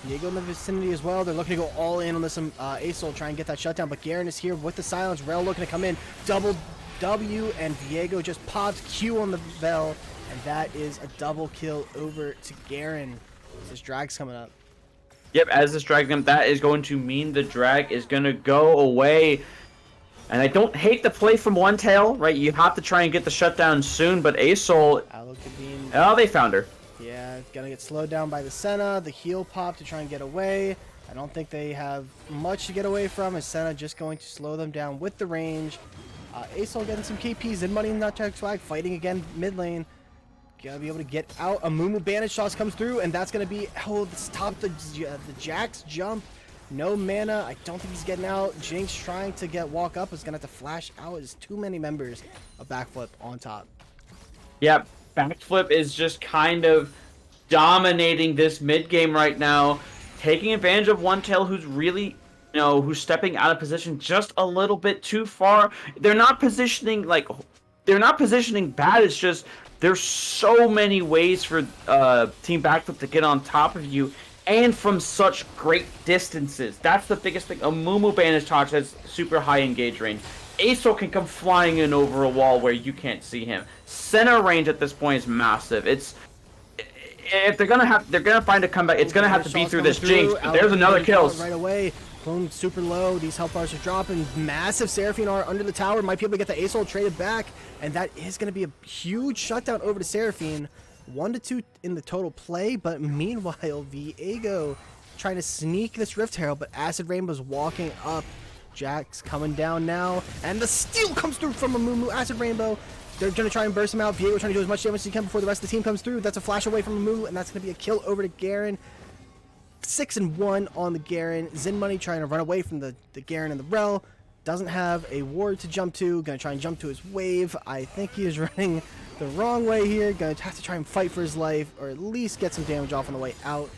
Speaker 1: Viego in the vicinity as well. They're looking to go all in on this Asol, try and get that shutdown, but Garen is here with the silence. Rel looking to come in, double W, and Viego just pops Q on the Vel, and that is a double kill over to Garen. This drag's coming up.
Speaker 2: Yep, as this drag them, that is going to mean the drag is going to go away. And I don't hate the play from OneTale, right? You have to try and get the shutdown soon, but Asol... Oh, they found her.
Speaker 1: Yeah, gonna get slowed down by the Senna, the heal pop to try and get away. I don't think they have much to get away from, as Senna just going to slow them down with the range. Asol getting some KPs and money in that tech swag, fighting again mid lane. Gotta be able to get out. A Mumu Banish Toss comes through, and that's gonna be stop the Jax jump. No mana. I don't think he's getting out. Jinx trying to walk up is gonna have to flash out. There's too many members of Backflip on top.
Speaker 2: Yeah, Backflip is just kind of dominating this mid game right now, taking advantage of OneTale, who's really, who's stepping out of position just a little bit too far. They're not positioning bad. It's just there's so many ways for Team Backflip to get on top of you, and from such great distances. That's the biggest thing. A Mumu Banish Toss has super high engage range. Asol can come flying in over a wall where you can't see him. Center range at this point is massive. If they're gonna find a comeback, it's gonna have to be through this Jinx. But there's another kill.
Speaker 1: Right away. Clone super low. These health bars are dropping. Massive Seraphine are under the tower. Might be able to get the Asol traded back, and that is going to be a huge shutdown over to Seraphine. 1-2 in the total play, but meanwhile, Viego trying to sneak this Rift Herald, but Acid Rainbow's walking up. Jack's coming down now, and the steal comes through from Amumu. Acid Rainbow. They're going to try and burst him out. Viego trying to do as much damage as he can before the rest of the team comes through. That's a flash away from Amumu, and that's going to be a kill over to Garen. 6-1 on the Garen. Zen Money trying to run away from the Garen and the Rel. Doesn't have a ward to jump to. Gonna try and jump to his wave. I think he is running the wrong way here. Gonna have to try and fight for his life, or at least get some damage off on the way out.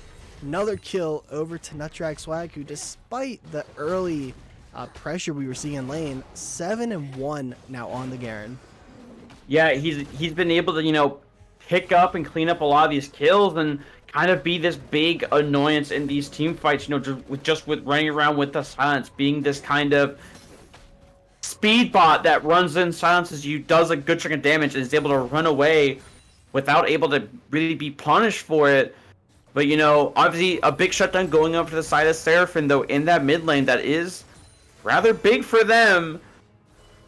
Speaker 1: Another kill over to Nutdrag Swag, who, despite the early pressure we were seeing in lane, 7-1 now on the Garen.
Speaker 2: Yeah, he's been able to, pick up and clean up a lot of these kills and kind of be this big annoyance in these team fights, just with running around with the silence, being this kind of speed bot that runs in, silences you, does a good chunk of damage, and is able to run away without able to really be punished for it. But, obviously a big shutdown going up to the side of Seraphine, though, in that mid lane that is rather big for them.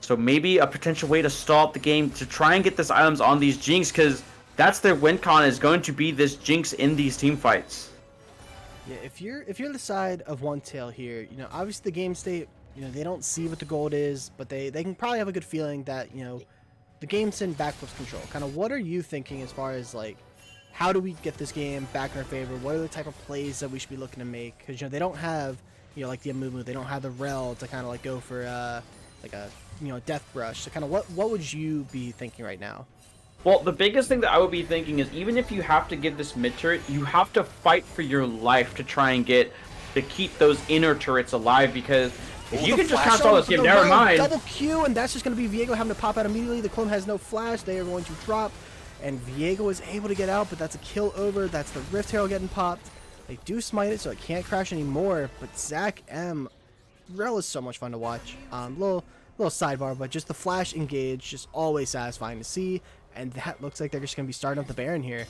Speaker 2: So maybe a potential way to stall up the game to try and get this items on these Jinx, because that's their win con, is going to be this Jinx in these team fights.
Speaker 1: Yeah, if you're the side of OneTale here, obviously the game state, they don't see what the gold is, but they can probably have a good feeling that, the game's in Backflip's control. Kind of what are you thinking as far as, like, how do we get this game back in our favor? What are the type of plays that we should be looking to make? Because, they don't have, like the Amumu, they don't have the Rel to kind of, like, go for, like a, death brush. So kind of what would you be thinking right now?
Speaker 2: Well, the biggest thing that I would be thinking is, even if you have to give this mid turret, you have to fight for your life to try and keep those inner turrets alive, because if you can just cancel this game, never mind.
Speaker 1: Double Q, and that's just going to be Viego having to pop out immediately. The clone has no flash. They are going to drop, and Viego is able to get out, but that's a kill over. That's the Rift Herald getting popped. They do smite it, so it can't crash anymore, but Zach M. Rel is so much fun to watch. Little sidebar, but just the flash engage, just always satisfying to see. And that looks like they're just going to be starting up the Baron here.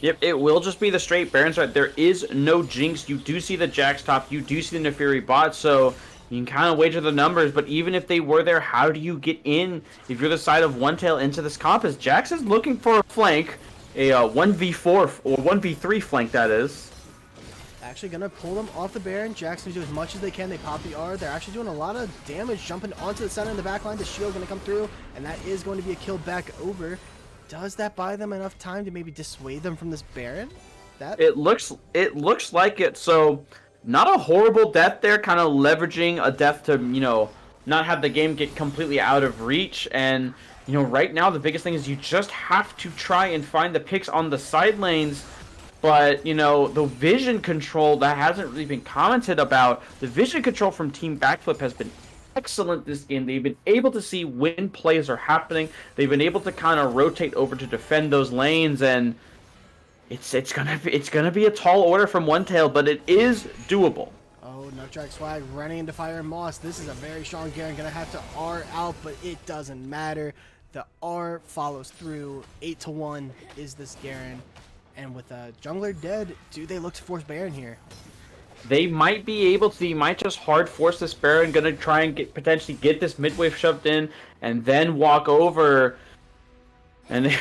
Speaker 2: Yep, it will just be the straight Baron side. There is no Jinx. You do see the Jax top. You do see the Neferi bot. So you can kind of wager the numbers. But even if they were there, how do you get in, if you're the side of OneTale, into this comp? As Jax is looking for a flank. A 1v4 or 1v3 flank, that is.
Speaker 1: actually gonna pull them off the Baron. Jackson do as much as they can. They pop the R. They're actually doing a lot of damage, jumping onto the center in the back line. The shield gonna come through, and that is going to be a kill back over. Does that buy them enough time to maybe dissuade them from this Baron?
Speaker 2: It looks like it. So not a horrible death there, kind of leveraging a death to, you know, not have the game get completely out of reach. And, you know, right now the biggest thing is you just have to try and find the picks on the side lanes. But, you know, the vision control, that hasn't really been commented about. The vision control from Team Backflip has been excellent this game. They've been able to see when plays are happening. They've been able to kind of rotate over to defend those lanes, and it's gonna be a tall order from OneTale, but it is doable.
Speaker 1: Oh, Nutdrag Swag running into Fire and Moss. This is a very strong Garen. Gonna have to R out, but it doesn't matter. The R follows through. 8-1 is this Garen. And with jungler dead, do they look to force Baron here?
Speaker 2: They might be able to. They might just hard force this Baron. Gonna try and potentially get this mid wave shoved in, and then walk over. And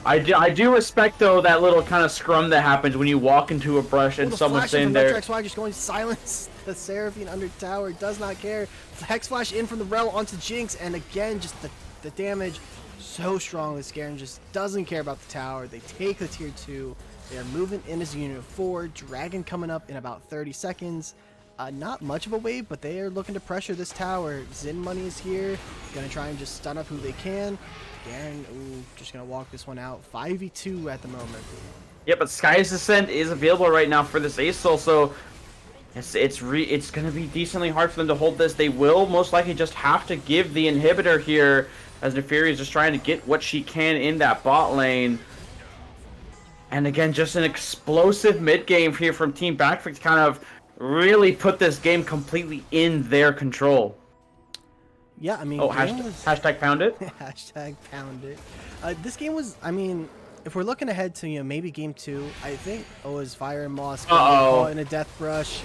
Speaker 2: I do respect though that little kind of scrum that happens when you walk into a brush and someone's in there.
Speaker 1: Nutdrag Swag just going to silence the Seraphine under tower. Does not care. Hex Flash in from the Rel onto Jinx, and again just the damage. So strong, this Garen just doesn't care about the tower. They take the tier 2. They are moving in as a unit of 4. Dragon coming up in about 30 seconds. Not much of a wave, but they are looking to pressure this tower. Zin Money is here. Gonna try and just stun up who they can. Garen, just gonna walk this one out. 5v2 at the moment.
Speaker 2: Yeah, but Sky's Descent is available right now for this Aesol, so it's gonna be decently hard for them to hold this. They will most likely just have to give the inhibitor here, as Neferi is just trying to get what she can in that bot lane. And again, just an explosive mid game here from Team Backflip to kind of really put this game completely in their control.
Speaker 1: Yeah, I mean,
Speaker 2: hashtag pound it.
Speaker 1: Hashtag pound it. This game was, I mean, if we're looking ahead to, you know, maybe game 2, I think it was Fire and Moss caught in a death brush.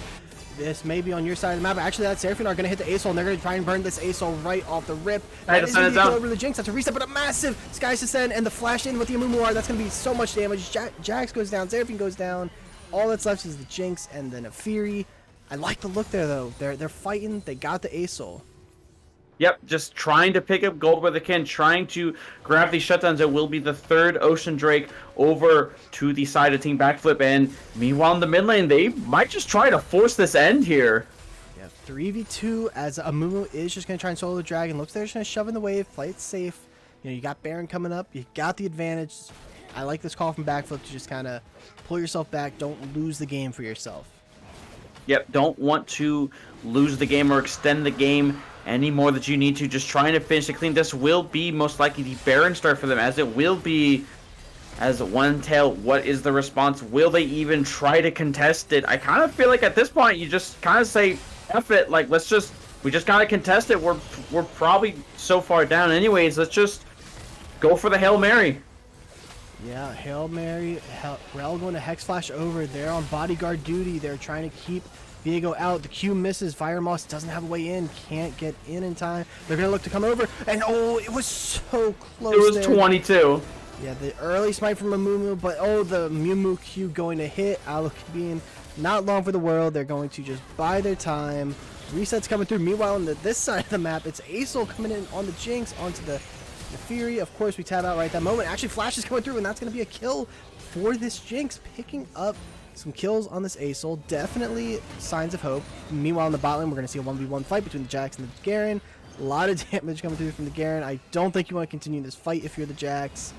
Speaker 1: This may be on your side of the map. Actually, that Seraphine are going to hit the Aesol, and they're going to try and burn this Aesol right off the rip. That is going to kill over the Jinx. That's a reset, but a massive Sky's Descent, and the flash in with the Amumu. That's going to be so much damage. Jax goes down, Seraphine goes down. All that's left is the Jinx and then a Fury. I like the look there, though. They're fighting. They got the Aesol.
Speaker 2: Yep, just trying to pick up gold where they can, trying to grab these shutdowns. It will be the 3rd Ocean Drake over to the side of Team Backflip, and meanwhile in the mid lane, they might just try to force this end here.
Speaker 1: Yeah, 3v2 as Amumu is just going to try and solo the dragon. Looks they're just going to shove in the wave, play it safe. You know, you got Baron coming up, you got the advantage. I like this call from Backflip to just kind of pull yourself back, don't lose the game for yourself.
Speaker 2: Yep, don't want to lose the game or extend the game any more that you need to. Just trying to finish it clean. This will be most likely the Baron start for them, as it will be as OneTale. What is the response? Will they even try to contest it? I kind of feel like at this point you just kind of say F it, like we just gotta contest it. We're probably so far down anyways. Let's just go for the Hail Mary.
Speaker 1: Yeah, Hail Mary. Rel going to Hex Flash over. They're on bodyguard duty. They're trying to keep Viego out. The Q misses. Fire Moss doesn't have a way in. Can't get in time. They're going to look to come over. And oh, it was so close.
Speaker 2: It was 22.
Speaker 1: Yeah, the early smite from Amumu, but oh, the Mumu Q going to hit. Alokabine, not long for the world. They're going to just buy their time. Resets coming through. Meanwhile, on this side of the map, it's Aesol coming in on the Jinx, onto the Fury. Of course, we tab out right that moment. Actually, Flash is coming through, and that's going to be a kill for this Jinx, picking up some kills on this Aesol. Definitely signs of hope. Meanwhile, in the bot lane, we're going to see a 1v1 fight between the Jax and the Garen. A lot of damage coming through from the Garen. I don't think you want to continue this fight if you're the Jax.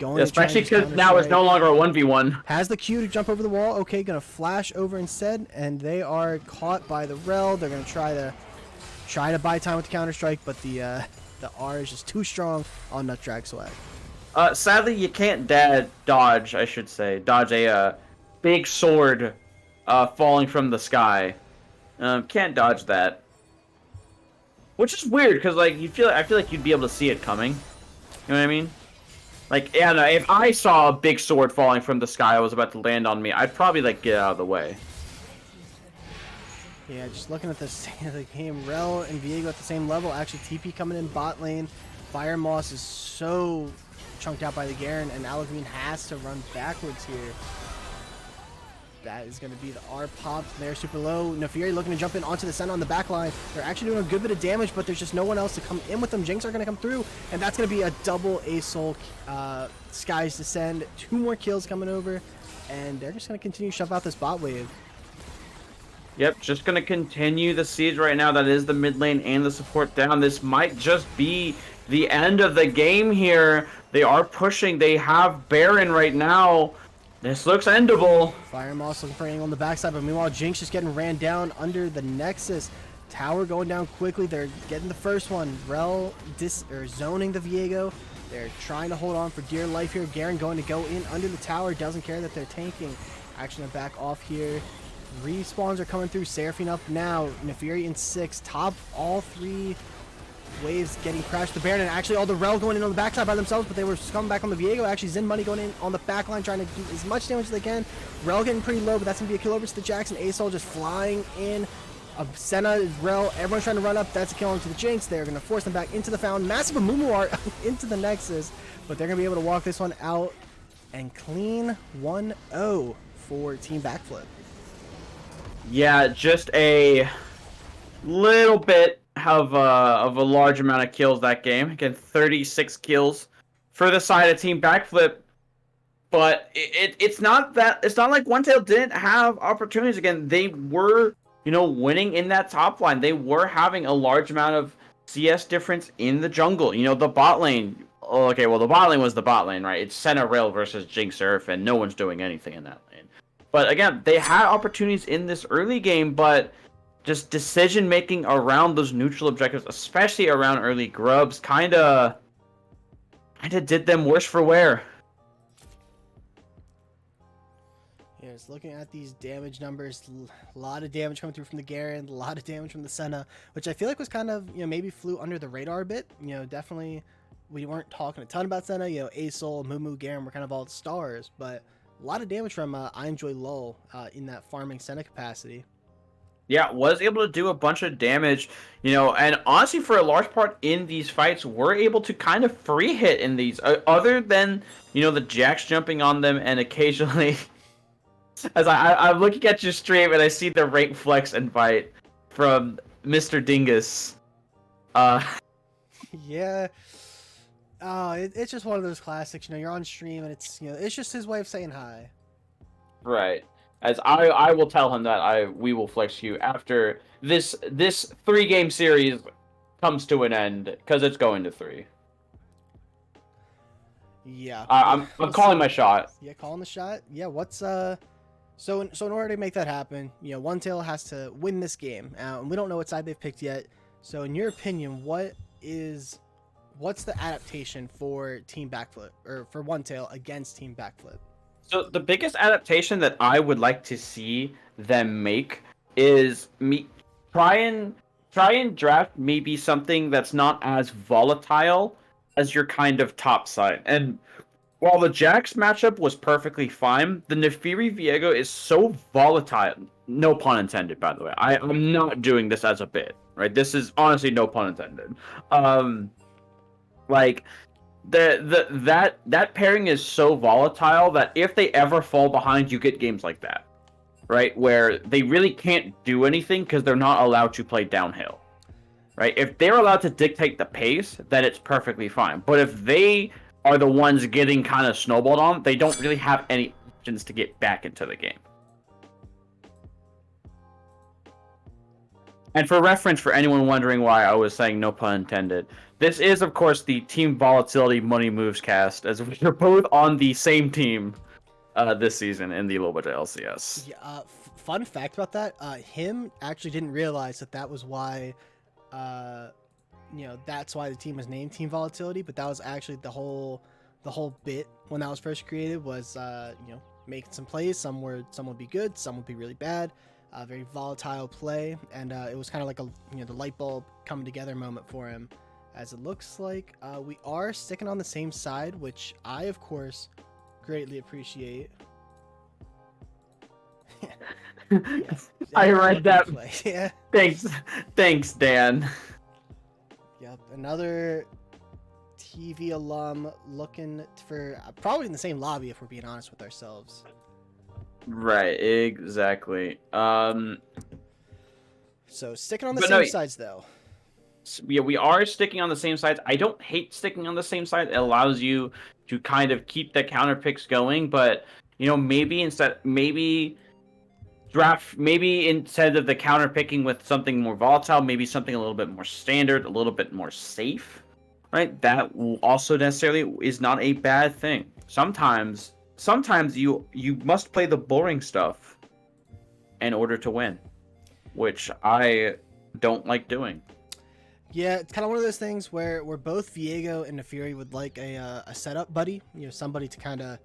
Speaker 2: Especially because now it's no longer a 1v1.
Speaker 1: Has the Q to jump over the wall. Okay, going to flash over instead, and they are caught by the Rel. They're going to try to buy time with the Counter-Strike, but the R is just too strong on Nutdrag Swag.
Speaker 2: Sadly, you can't dodge a big sword falling from the sky. Can't dodge that. Which is weird, because like I feel like you'd be able to see it coming. You know what I mean? Like, yeah, no, if I saw a big sword falling from the sky that was about to land on me, I'd probably like get out of the way.
Speaker 1: Yeah, just looking at the state of the game, Rel and Viego at the same level. Actually, TP coming in bot lane. Fire Moss is so chunked out by the Garen, and Alokabine has to run backwards here. That is going to be the R pop. They're super low. Nefiri looking to jump in onto the center on the back line. They're actually doing a good bit of damage, but there's just no one else to come in with them. Jinx are going to come through, and that's going to be a double A-Soul Skies Descend. 2 more kills coming over, and they're just going to continue to shove out this bot wave.
Speaker 2: Yep, just going to continue the siege right now. That is the mid lane and the support down. This might just be the end of the game here. They are pushing. They have Baron right now. This looks endable.
Speaker 1: Fire Moss looking for an angle on the backside, but meanwhile, Jinx just getting ran down under the Nexus. Tower going down quickly. They're getting the first one. Rel zoning the Viego. They're trying to hold on for dear life here. Garen going to go in under the tower. Doesn't care that they're tanking. Action to back off here. Respawns are coming through. Seraphine up now. Nefiri in 6. Top all 3 waves getting crashed. The Baron and actually all the Rel going in on the backside by themselves, but they were coming back on the Viego. Actually, Zen Money going in on the back line, trying to do as much damage as they can. Rel getting pretty low, but that's going to be a kill over to the Jackson. A-Soul just flying in. Senna is Rel. Everyone's trying to run up. That's a kill into the Jinx. They're going to force them back into the Fountain. Massive Amumuar into the Nexus, but they're going to be able to walk this one out and clean 1-0 for Team Backflip.
Speaker 2: Yeah, just a little bit of a large amount of kills that game. Again, 36 kills for the side of Team Backflip. But it's not like OneTale didn't have opportunities. Again, they were, winning in that top line. They were having a large amount of CS difference in the jungle. The bot lane. Okay, well, the bot lane was the bot lane, right? It's Senna Rail versus Jinx Surf, and no one's doing anything in that lane. But again, they had opportunities in this early game, but just decision making around those neutral objectives, especially around early grubs, kind of did them worse for wear.
Speaker 1: Yeah, just looking at these damage numbers, a lot of damage coming through from the Garen, a lot of damage from the Senna, which I feel like was kind of, maybe flew under the radar a bit. Definitely we weren't talking a ton about Senna. A-Soul, Mumu, Garen were kind of all the stars, but a lot of damage from I Enjoy Lull in that farming Senna capacity.
Speaker 2: Yeah, was able to do a bunch of damage, and honestly, for a large part in these fights, we're able to kind of free hit in these, other than, the Jax jumping on them, and occasionally, as I'm looking at your stream and I see the rank flex invite from Mr. Dingus.
Speaker 1: Yeah. Oh, it's just one of those classics, you're on stream and it's, it's just his way of saying hi.
Speaker 2: Right. As I will tell him that we will flex you after this 3-game series comes to an end, because it's going to 3.
Speaker 1: Yeah.
Speaker 2: I'm calling my shot.
Speaker 1: Yeah, calling the shot. Yeah, what's so in order to make that happen, OneTale has to win this game. And we don't know what side they've picked yet. So in your opinion, what's the adaptation for Team Backflip, or for OneTale against Team Backflip?
Speaker 2: So the biggest adaptation that I would like to see them make is try and draft maybe something that's not as volatile as your kind of top side. And while the Jax matchup was perfectly fine, the Nefiri Viego is so volatile. No pun intended, by the way. I'm not doing this as a bit, right? This is honestly no pun intended. That pairing is so volatile that if they ever fall behind, you get games like that, right? Where they really can't do anything because they're not allowed to play downhill, right? If they're allowed to dictate the pace, then it's perfectly fine. But if they are the ones getting kind of snowballed on, they don't really have any options to get back into the game. And for reference, for anyone wondering why I was saying no pun intended, this is, of course, the Team Volatility Money Moves cast, as we're both on the same team this season in the LBLCS.
Speaker 1: Yeah, fun fact about that, him actually didn't realize that was why, that's why the team was named Team Volatility, but that was actually the whole bit when that was first created was, making some plays. Some would be good, some would be really bad. Very volatile play, and it was kind of like the light bulb coming together moment for him. As it looks like we are sticking on the same side, which I, of course, greatly appreciate.
Speaker 2: I read that.
Speaker 1: Yeah.
Speaker 2: Thanks, Dan.
Speaker 1: Yep, another TV alum looking for probably in the same lobby, if we're being honest with ourselves.
Speaker 2: Right, exactly.
Speaker 1: So sticking on the
Speaker 2: But no,
Speaker 1: same sides though.
Speaker 2: yeah, we are sticking on the same sides. I don't hate sticking on the same side. It allows you to kind of keep the counter picks going, but maybe draft, maybe instead of the counter picking with something more volatile, maybe something a little bit more standard, a little bit more safe, right? That also necessarily is not a bad thing. Sometimes you must play the boring stuff in order to win, which I don't like doing.
Speaker 1: Yeah, it's kind of one of those things where both Viego and Nefiri would like a setup buddy, somebody to kind of,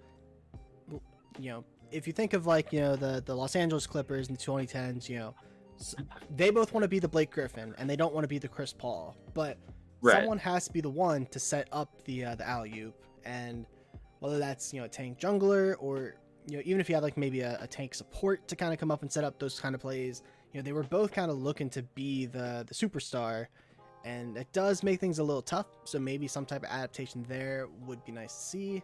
Speaker 1: if you think of like the Los Angeles Clippers in the 2010s, they both want to be the Blake Griffin and they don't want to be the Chris Paul, but
Speaker 2: Right.
Speaker 1: someone has to be the one to set up the alley oop, and whether that's a tank jungler or even if you have like maybe a tank support to kind of come up and set up those kind of plays, they were both kind of looking to be the superstar. And it does make things a little tough, so maybe some type of adaptation there would be nice to see.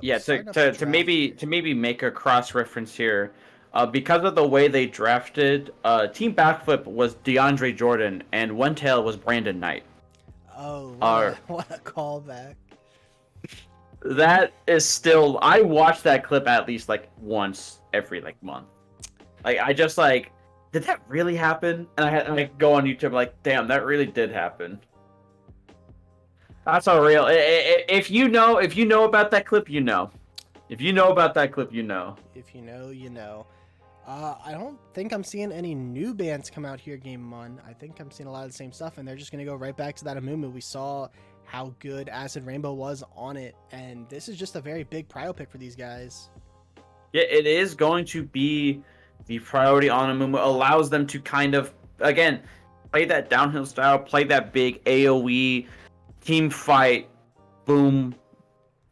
Speaker 2: Yeah,
Speaker 1: Starting up the draft here.
Speaker 2: to maybe make a cross reference here, because of the way they drafted, Team Backflip was DeAndre Jordan and OneTale was Brandon Knight.
Speaker 1: Oh, what a
Speaker 2: Uh,
Speaker 1: what a callback!
Speaker 2: that is still, I watch that clip at least like once every like month. Like I just like, did that really happen? And I go on YouTube like, damn, that really did happen. That's a real. If you know about that clip, you know. If you know about that clip, you know.
Speaker 1: If you know, you know. I don't think I'm seeing any new bands come out here game one. I think I'm seeing a lot of the same stuff, and they're just gonna go right back to that Amumu. We saw how good Acid Rainbow was on it, and this is just a very big prio pick for these guys.
Speaker 2: Yeah, it is going to be the priority on Amumu. Allows them to kind of, again, play that downhill style, play that big AoE team fight, boom,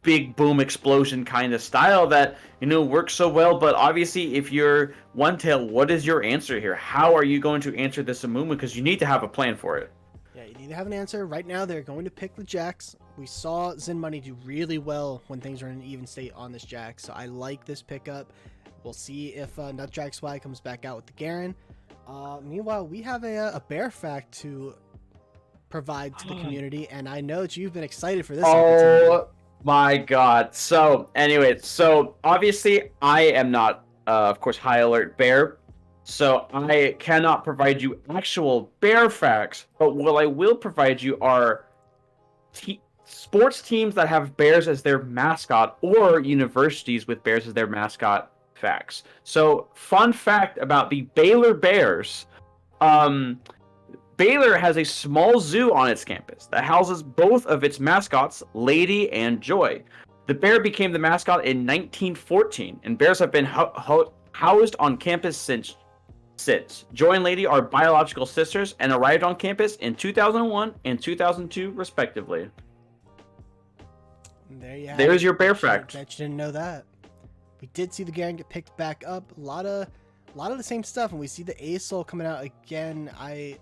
Speaker 2: big boom explosion kind of style that works so well. But obviously, if you're OneTale, what is your answer here? How are you going to answer this Amumu? Because you need to have a plan for it.
Speaker 1: Yeah, you need to have an answer. Right now, they're going to pick the Jax. We saw Zen Money do really well when things were in an even state on this Jax, so I like this pickup. We'll see if Nutjack Swag comes back out with the Garen. Meanwhile, we have a bear fact to provide to the community, and I know that you've been excited for this opportunity.
Speaker 2: Oh my god. So, anyway, so obviously I am not, of course, High Alert Bear. So I cannot provide you actual bear facts, but what I will provide you are sports teams that have bears as their mascot or universities with bears as their mascot facts. So, fun fact about the Baylor Bears. Baylor has a small zoo on its campus that houses both of its mascots, Lady and Joy. The bear became the mascot in 1914, and bears have been housed on campus since. Joy and Lady are biological sisters and arrived on campus in 2001 and 2002, respectively.
Speaker 1: There you have
Speaker 2: There's
Speaker 1: it.
Speaker 2: your bear fact.
Speaker 1: Bet you didn't know that. We did see the Garen get picked back up. A lot of the same stuff, and we see the Asol coming out again. I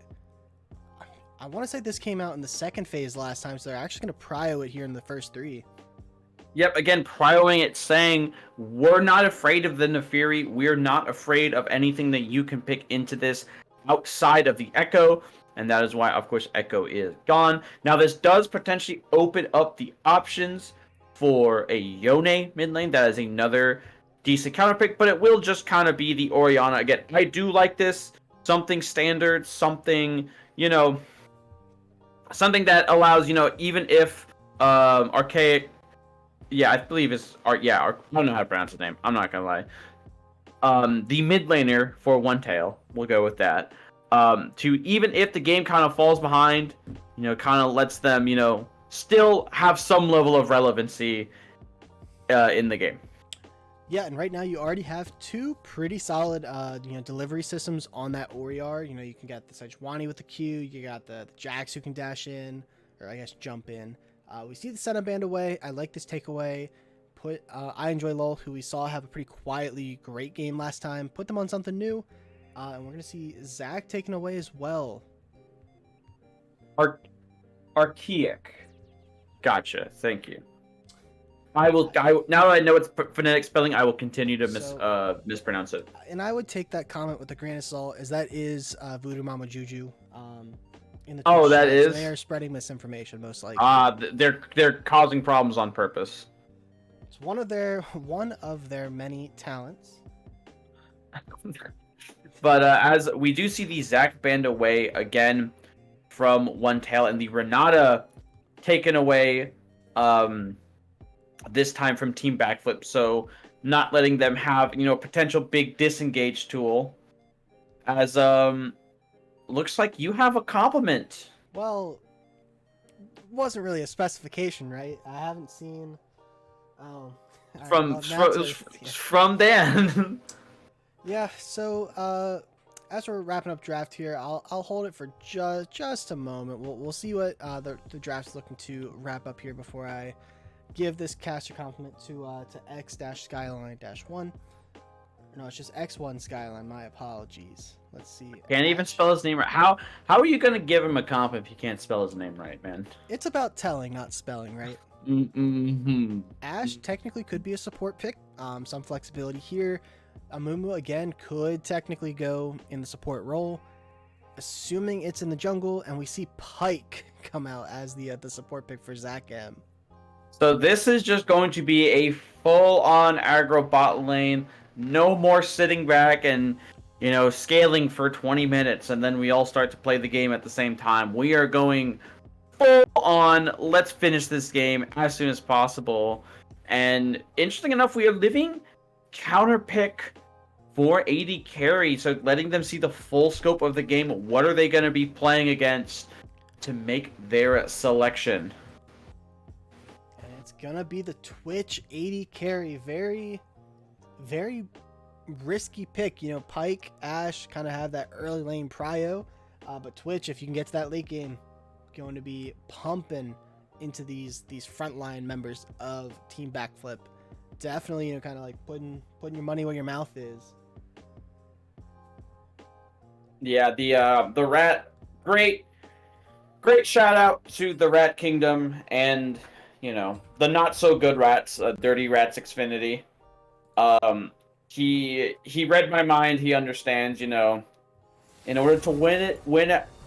Speaker 1: want to say this came out in the second phase last time, so they're actually going to prio it here in the first three.
Speaker 2: Yep, again, prioing it, saying, we're not afraid of the Nefiri. We're not afraid of anything that you can pick into this outside of the Echo. And that is why, of course, Echo is gone. Now, this does potentially open up the options for a Yone mid lane. That is another decent counter pick, but it will just kind of be the Orianna. Again, I do like this. Something standard, something, something that allows, even if Archaic, yeah, I believe it's I don't know how to pronounce his name. I'm not gonna lie. The mid laner for OneTale, we'll go with that. To even if the game kind of falls behind, kind of lets them, still have some level of relevancy in the game.
Speaker 1: Yeah, and right now you already have two pretty solid, delivery systems on that Oriar. You can get the Sejuani with the Q. You got the Jax who can dash in, or I guess jump in. We see the setup band away. I like this takeaway. Put I enjoy LOL, who we saw have a pretty quietly great game last time. Put them on something new, and we're gonna see Zach taken away as well.
Speaker 2: Archaic. Gotcha. Thank you. I will. Now that I know it's phonetic spelling, I will continue to mispronounce it.
Speaker 1: And I would take that comment with a grain of salt, as that is Voodoo Mama Juju in the
Speaker 2: Oh,
Speaker 1: Twitch
Speaker 2: that
Speaker 1: chat. So they
Speaker 2: is.
Speaker 1: are spreading misinformation, most likely.
Speaker 2: They're causing problems on purpose.
Speaker 1: It's one of their many talents.
Speaker 2: But as we do see the Zac banned away again from OneTale, and the Renata taken away this time from Team Backflip, so not letting them have, a potential big disengage tool. As looks like you have a compliment.
Speaker 1: Well, wasn't really a specification, right? I haven't seen. Oh,
Speaker 2: From Dan.
Speaker 1: Yeah. So as we're wrapping up draft here, I'll hold it for just a moment. We'll see what the draft's looking to wrap up here before I give this caster compliment to X-Skyline-1. No, it's just X1 Skyline. My apologies. Let's see.
Speaker 2: Can't even spell his name right. How are you gonna give him a compliment if you can't spell his name right, man?
Speaker 1: It's about telling, not spelling, right?
Speaker 2: Mm-hmm.
Speaker 1: Ash technically could be a support pick. Some flexibility here. Amumu again could technically go in the support role, assuming it's in the jungle, and we see Pike come out as the support pick for Zac M.
Speaker 2: So this is just going to be a full-on aggro bot lane. No more sitting back and scaling for 20 minutes, and then we all start to play the game at the same time. We are going full on. Let's finish this game as soon as possible. And interesting enough, we are living counter pick for AD carry, so letting them see the full scope of the game. What are they going to be playing against to make their selection?
Speaker 1: And it's gonna be the Twitch AD carry. Very, very risky pick. Pike, Ash kind of have that early lane prio, but Twitch, if you can get to that late game, going to be pumping into these frontline members of Team Backflip. Definitely, kind of like putting your money where your mouth is.
Speaker 2: Yeah, the rat, great shout out to the Rat Kingdom and the not so good rats, Dirty Rats Xfinity. He read my mind. He understands. In order to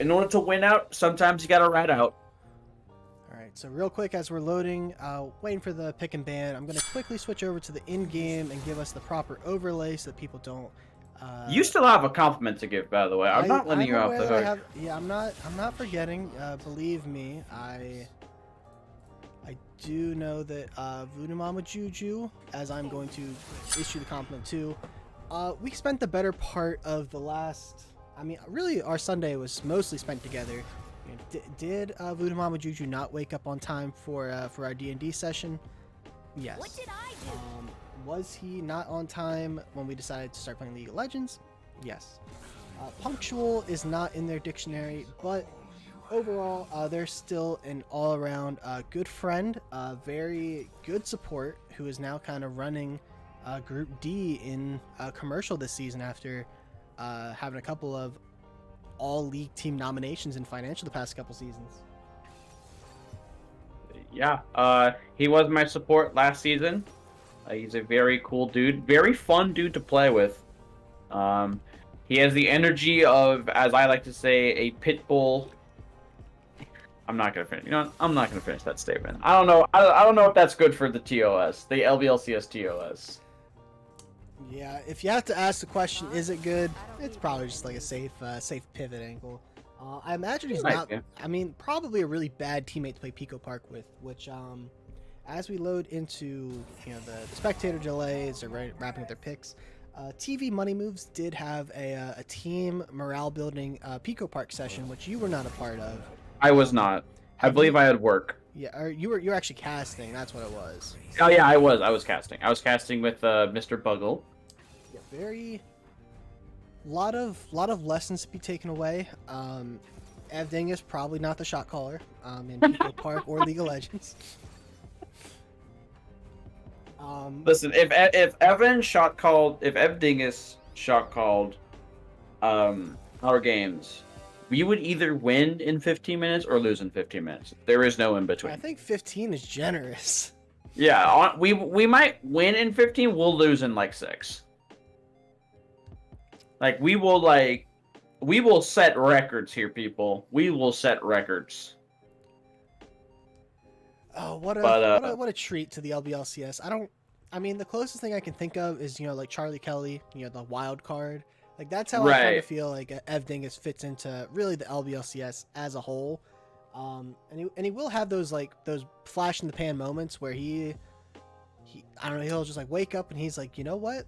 Speaker 2: in order to win out, sometimes you gotta rat out.
Speaker 1: All right, so real quick as we're loading, waiting for the pick and ban, I'm gonna quickly switch over to the in-game and give us the proper overlay so that people don't.
Speaker 2: You still have a compliment to give, by the way. I'm not letting you off the hook.
Speaker 1: I'm not forgetting. Believe me, I do know that Voodoo Mama Juju, as I'm going to issue the compliment to, we spent the better part of the last. Really, our Sunday was mostly spent together. Did Voodoo Mama Juju not wake up on time for our D&D session? Yes.
Speaker 3: What did I do?
Speaker 1: Was he not on time when we decided to start playing League of Legends? Yes. Punctual is not in their dictionary, but overall, they're still an all-around good friend, very good support, who is now kind of running Group D in commercial this season after having a couple of all-league team nominations in financial the past couple seasons.
Speaker 2: Yeah, he was my support last season. He's a very cool dude, very fun dude to play with. He has the energy of, as I like to say, a pit bull. I'm not gonna finish. I'm not gonna finish that statement. I don't know. I don't know if that's good for the TOS, the LBLCS TOS.
Speaker 1: Yeah, if you have to ask the question, is it good? It's probably just like a safe pivot angle. I imagine he's not. Probably a really bad teammate to play Pico Park with, which as we load into the spectator delays or wrapping up their picks, TV Money Moves did have a team morale building Pico Park session, which you were not a part of.
Speaker 2: I was not. I believe I had work.
Speaker 1: Yeah, or you were actually casting. That's what it was.
Speaker 2: Oh yeah, I was casting. I was casting with Mr. Buggle.
Speaker 1: Yeah, very lot of lessons to be taken away. Evding is probably not the shot caller in Pico Park or League of Legends.
Speaker 2: Listen, if Evdingus shot called our games, we would either win in 15 minutes or lose in 15 minutes. There is no in between.
Speaker 1: I think 15 is generous.
Speaker 2: Yeah, we might win in 15. We'll lose in like 6. Like we will set records here, people. We will set records.
Speaker 1: Oh,
Speaker 2: But
Speaker 1: what a treat to the LBLCS. I mean, the closest thing I can think of is, like Charlie Kelly, the wild card. Like that's how I kind of
Speaker 2: right.
Speaker 1: feel like Ev Dingus fits into really the LBLCS as a whole. And he will have those those flash in the pan moments where he I don't know, he'll just like wake up and he's like, you know what?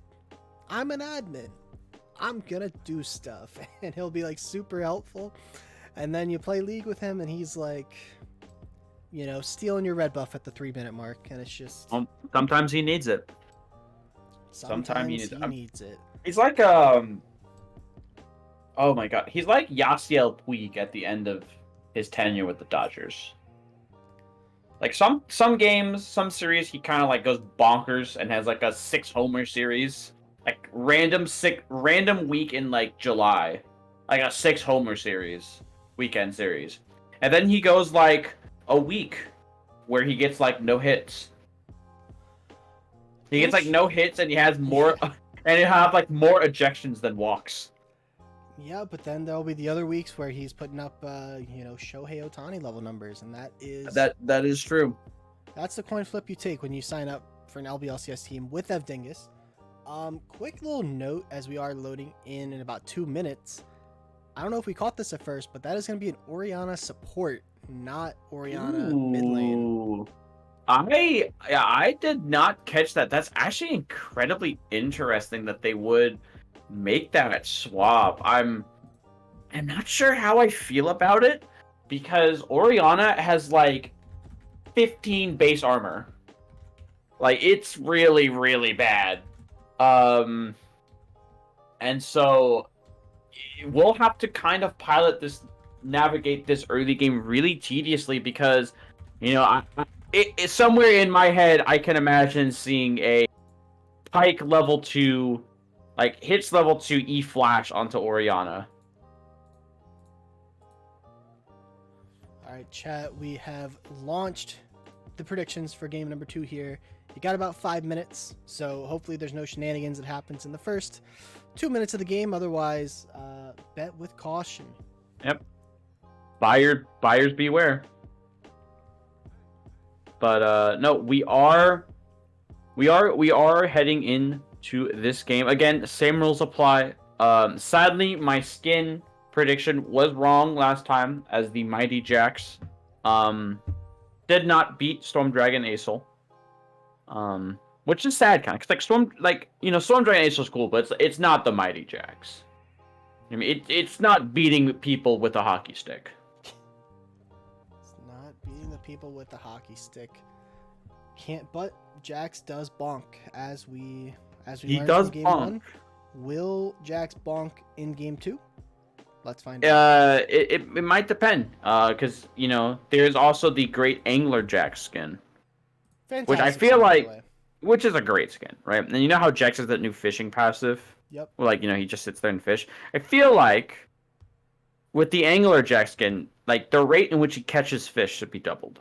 Speaker 1: I'm an admin. I'm gonna do stuff, and he'll be like super helpful. And then you play League with him, and he's like, stealing your red buff at the 3-minute mark, and it's just
Speaker 2: Sometimes he needs it.
Speaker 1: sometimes he needs it.
Speaker 2: He's like oh my god, he's like Yasiel Puig at the end of his tenure with the Dodgers. Like some games, some series, he kind of like goes bonkers and has like a 6-homer series, like random week in like July, like a 6-homer series, weekend series, and then he goes like a week where he gets like no hits. He gets like no hits, and he has more, and he'll have like more ejections than walks.
Speaker 1: Yeah, but then there'll be the other weeks where he's putting up, Shohei Ohtani level numbers, and that
Speaker 2: is true.
Speaker 1: that's the coin flip you take when you sign up for an LBLCS team with Ev Dingus. Quick little note as we are loading in about 2 minutes. I don't know if we caught this at first, but that is going to be an Orianna support, not Orianna mid lane.
Speaker 2: I did not catch that. That's actually incredibly interesting that they would make that swap. I'm not sure how I feel about it because Orianna has like 15 base armor. Like it's really, really bad. And so we'll have to kind of navigate this early game really tediously because, it's somewhere in my head I can imagine seeing a Pike level 2, like hits level 2 E flash onto Orianna.
Speaker 1: All right, chat. We have launched the predictions for game number 2 here. You got about 5 minutes, so hopefully there's no shenanigans that happens in the first 2 minutes of the game. Otherwise, bet with caution.
Speaker 2: Yep. Buyers beware. But no, we are heading into this game again. Same rules apply. Sadly, my skin prediction was wrong last time, as the Mighty Jax did not beat Storm Dragon Acel. Which is sad, kind of, because Storm Dragon Acel is cool, but it's not the Mighty Jax. I mean, it's not beating people with a hockey stick.
Speaker 1: Beating the people with the hockey stick. But Jax does bonk as we
Speaker 2: He
Speaker 1: learned
Speaker 2: does
Speaker 1: from game
Speaker 2: bonk.
Speaker 1: 1. Will Jax bonk in game 2? Let's find out.
Speaker 2: It might depend. Because there's also the Great Angler Jax skin,
Speaker 1: Fantastic
Speaker 2: which I feel
Speaker 1: skin, by the
Speaker 2: like,
Speaker 1: way.
Speaker 2: which is a great skin, right? And you know how Jax has that new fishing passive?
Speaker 1: Yep.
Speaker 2: Where, he just sits there and fish. I feel like with the Angler Jack skin, like the rate in which he catches fish should be doubled.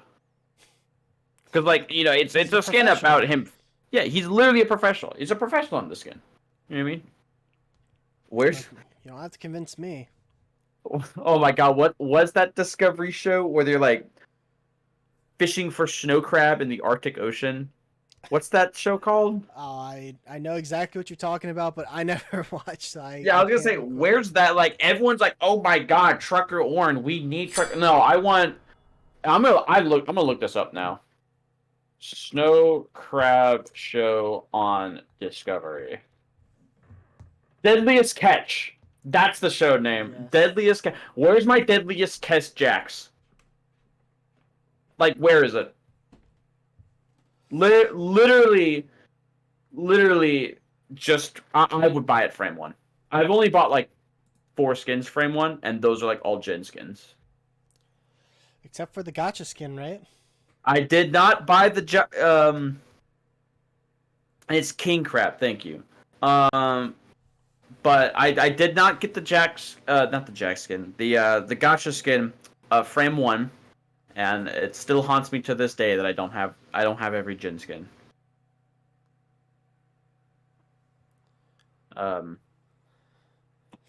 Speaker 2: Because it's a skin about him. Yeah, he's literally a professional. He's a professional on the skin. You know what I mean? Where's?
Speaker 1: You don't have to convince me.
Speaker 2: Oh my god! What was that Discovery show where they're like fishing for snow crab in the Arctic Ocean? What's that show called?
Speaker 1: Oh, I know exactly what you're talking about, but I never watched.
Speaker 2: I was gonna say, where's that? Like, everyone's like, "Oh my god, Trucker Orn, we need Trucker." No, I'm gonna look this up now. Snow crab show on Discovery. Deadliest Catch. That's the show name. Yes. Deadliest Catch. Where's my Deadliest Catch Jax? Like, where is it? Literally, just I would buy it frame 1. I've only bought like 4 skins frame 1, and those are like all gen skins.
Speaker 1: Except for the gacha skin, right?
Speaker 2: I did not buy the it's King Crab, thank you. But I did not get the Jax, not the Jax skin, the gacha skin, frame 1, and it still haunts me to this day that I don't have every Jhin skin.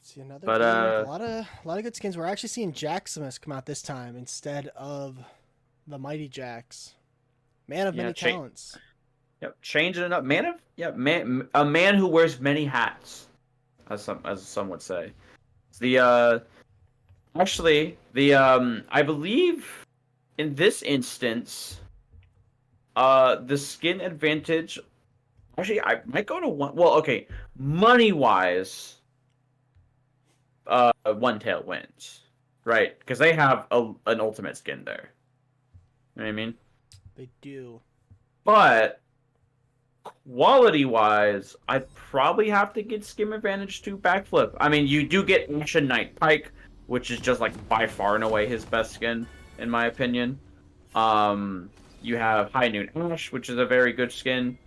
Speaker 1: See another
Speaker 2: But
Speaker 1: game with a lot of good skins. We're actually seeing Jaximus come out this time instead of the Mighty Jax. Man of
Speaker 2: yeah,
Speaker 1: many talents.
Speaker 2: yep, changing it up. A man who wears many hats, as some would say. It's the actually the I believe in this instance, the skin advantage. Actually, I might go to one. Well, okay, money wise, OneTale wins, right? Because they have an ultimate skin there. You know what I mean?
Speaker 1: They do.
Speaker 2: But quality wise, I'd probably have to get skim advantage to Backflip. I mean, you do get Ashen Knight Pike, which is just like by far and away his best skin, in my opinion. You have High Noon Ash, which is a very good skin.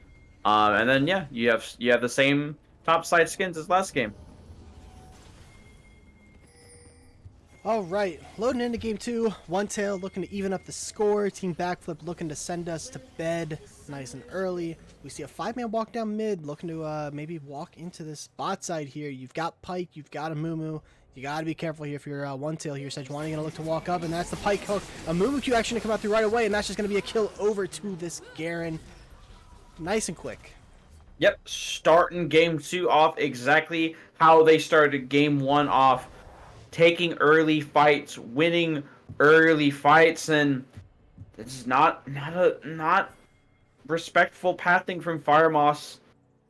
Speaker 2: And then yeah, you have the same top side skins as last game.
Speaker 1: All right, loading into game 2. OneTale looking to even up the score. Team Backflip looking to send us to bed nice and early. We see a 5-man walk down mid, looking to maybe walk into this bot side here. You've got Pike, you've got a Mumu. You got to be careful here if you're OneTale here. Sejuani going to look to walk up, and that's the Pike hook. A Mumu Q action to come out through right away, and that's just going to be a kill over to this Garen. Nice and quick.
Speaker 2: Yep, starting game 2 off exactly how they started game 1 off. Taking early fights, winning early fights, and it's not respectful pathing from Firemoss.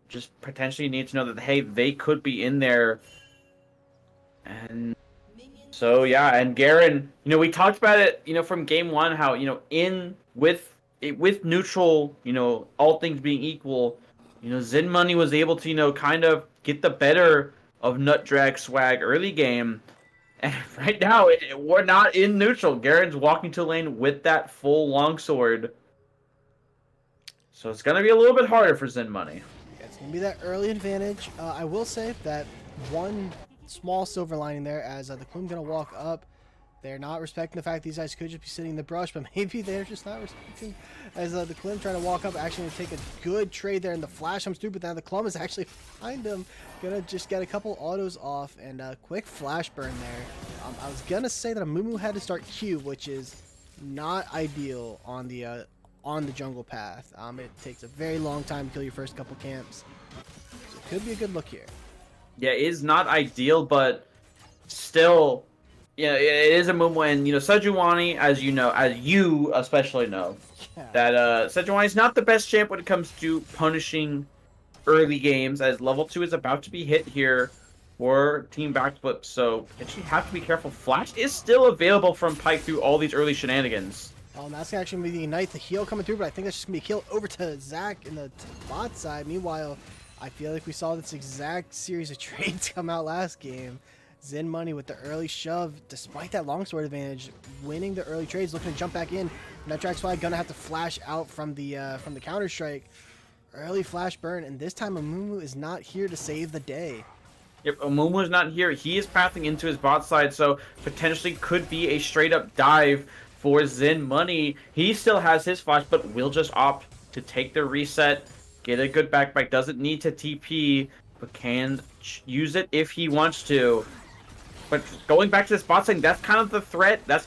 Speaker 2: Just potentially need to know that hey, they could be in there, and so yeah. And Garen, we talked about it, from game 1, how in with neutral, all things being equal, Zen Money was able to kind of get the better of Nutdrag swag early game. And right now, we're not in neutral. Garen's walking to lane with that full longsword. So it's going to be a little bit harder for Zen Money.
Speaker 1: Yeah, it's going to be that early advantage. I will say that one small silver lining there as the Clume going to walk up. They're not respecting the fact these guys could just be sitting in the brush, but maybe they're just not respecting as the Clum trying to walk up, actually going to take a good trade there, and the flash comes through, but now the Clum is actually behind him. Going to just get a couple autos off, and a quick flash burn there. I was going to say that a Mumu had to start Q, which is not ideal on the jungle path. It takes a very long time to kill your first couple camps, so it could be a good look here.
Speaker 2: Yeah, it is not ideal, but still... Yeah, it is a move when, Sejuani, as you especially know, that Sejuani is not the best champ when it comes to punishing early games, as level 2 is about to be hit here for Team Backflip, so you have to be careful. Flash is still available from Pike through all these early shenanigans.
Speaker 1: That's actually going to be the Ignite, the heal coming through, but I think that's just going to be a kill over to Zach in the bot side. Meanwhile, I feel like we saw this exact series of trades come out last game. Zen Money with the early shove, despite that longsword advantage, winning the early trades, looking to jump back in. Nutdrag's flag gonna have to flash out from the counter strike. Early flash burn, and this time Amumu is not here to save the day.
Speaker 2: Yep, Amumu is not here. He is pathing into his bot side, so potentially could be a straight up dive for Zen Money. He still has his flash, but will just opt to take the reset, get a good backbite. Doesn't need to TP, but can use it if he wants to. But going back to this bot side, that's kind of the threat. That's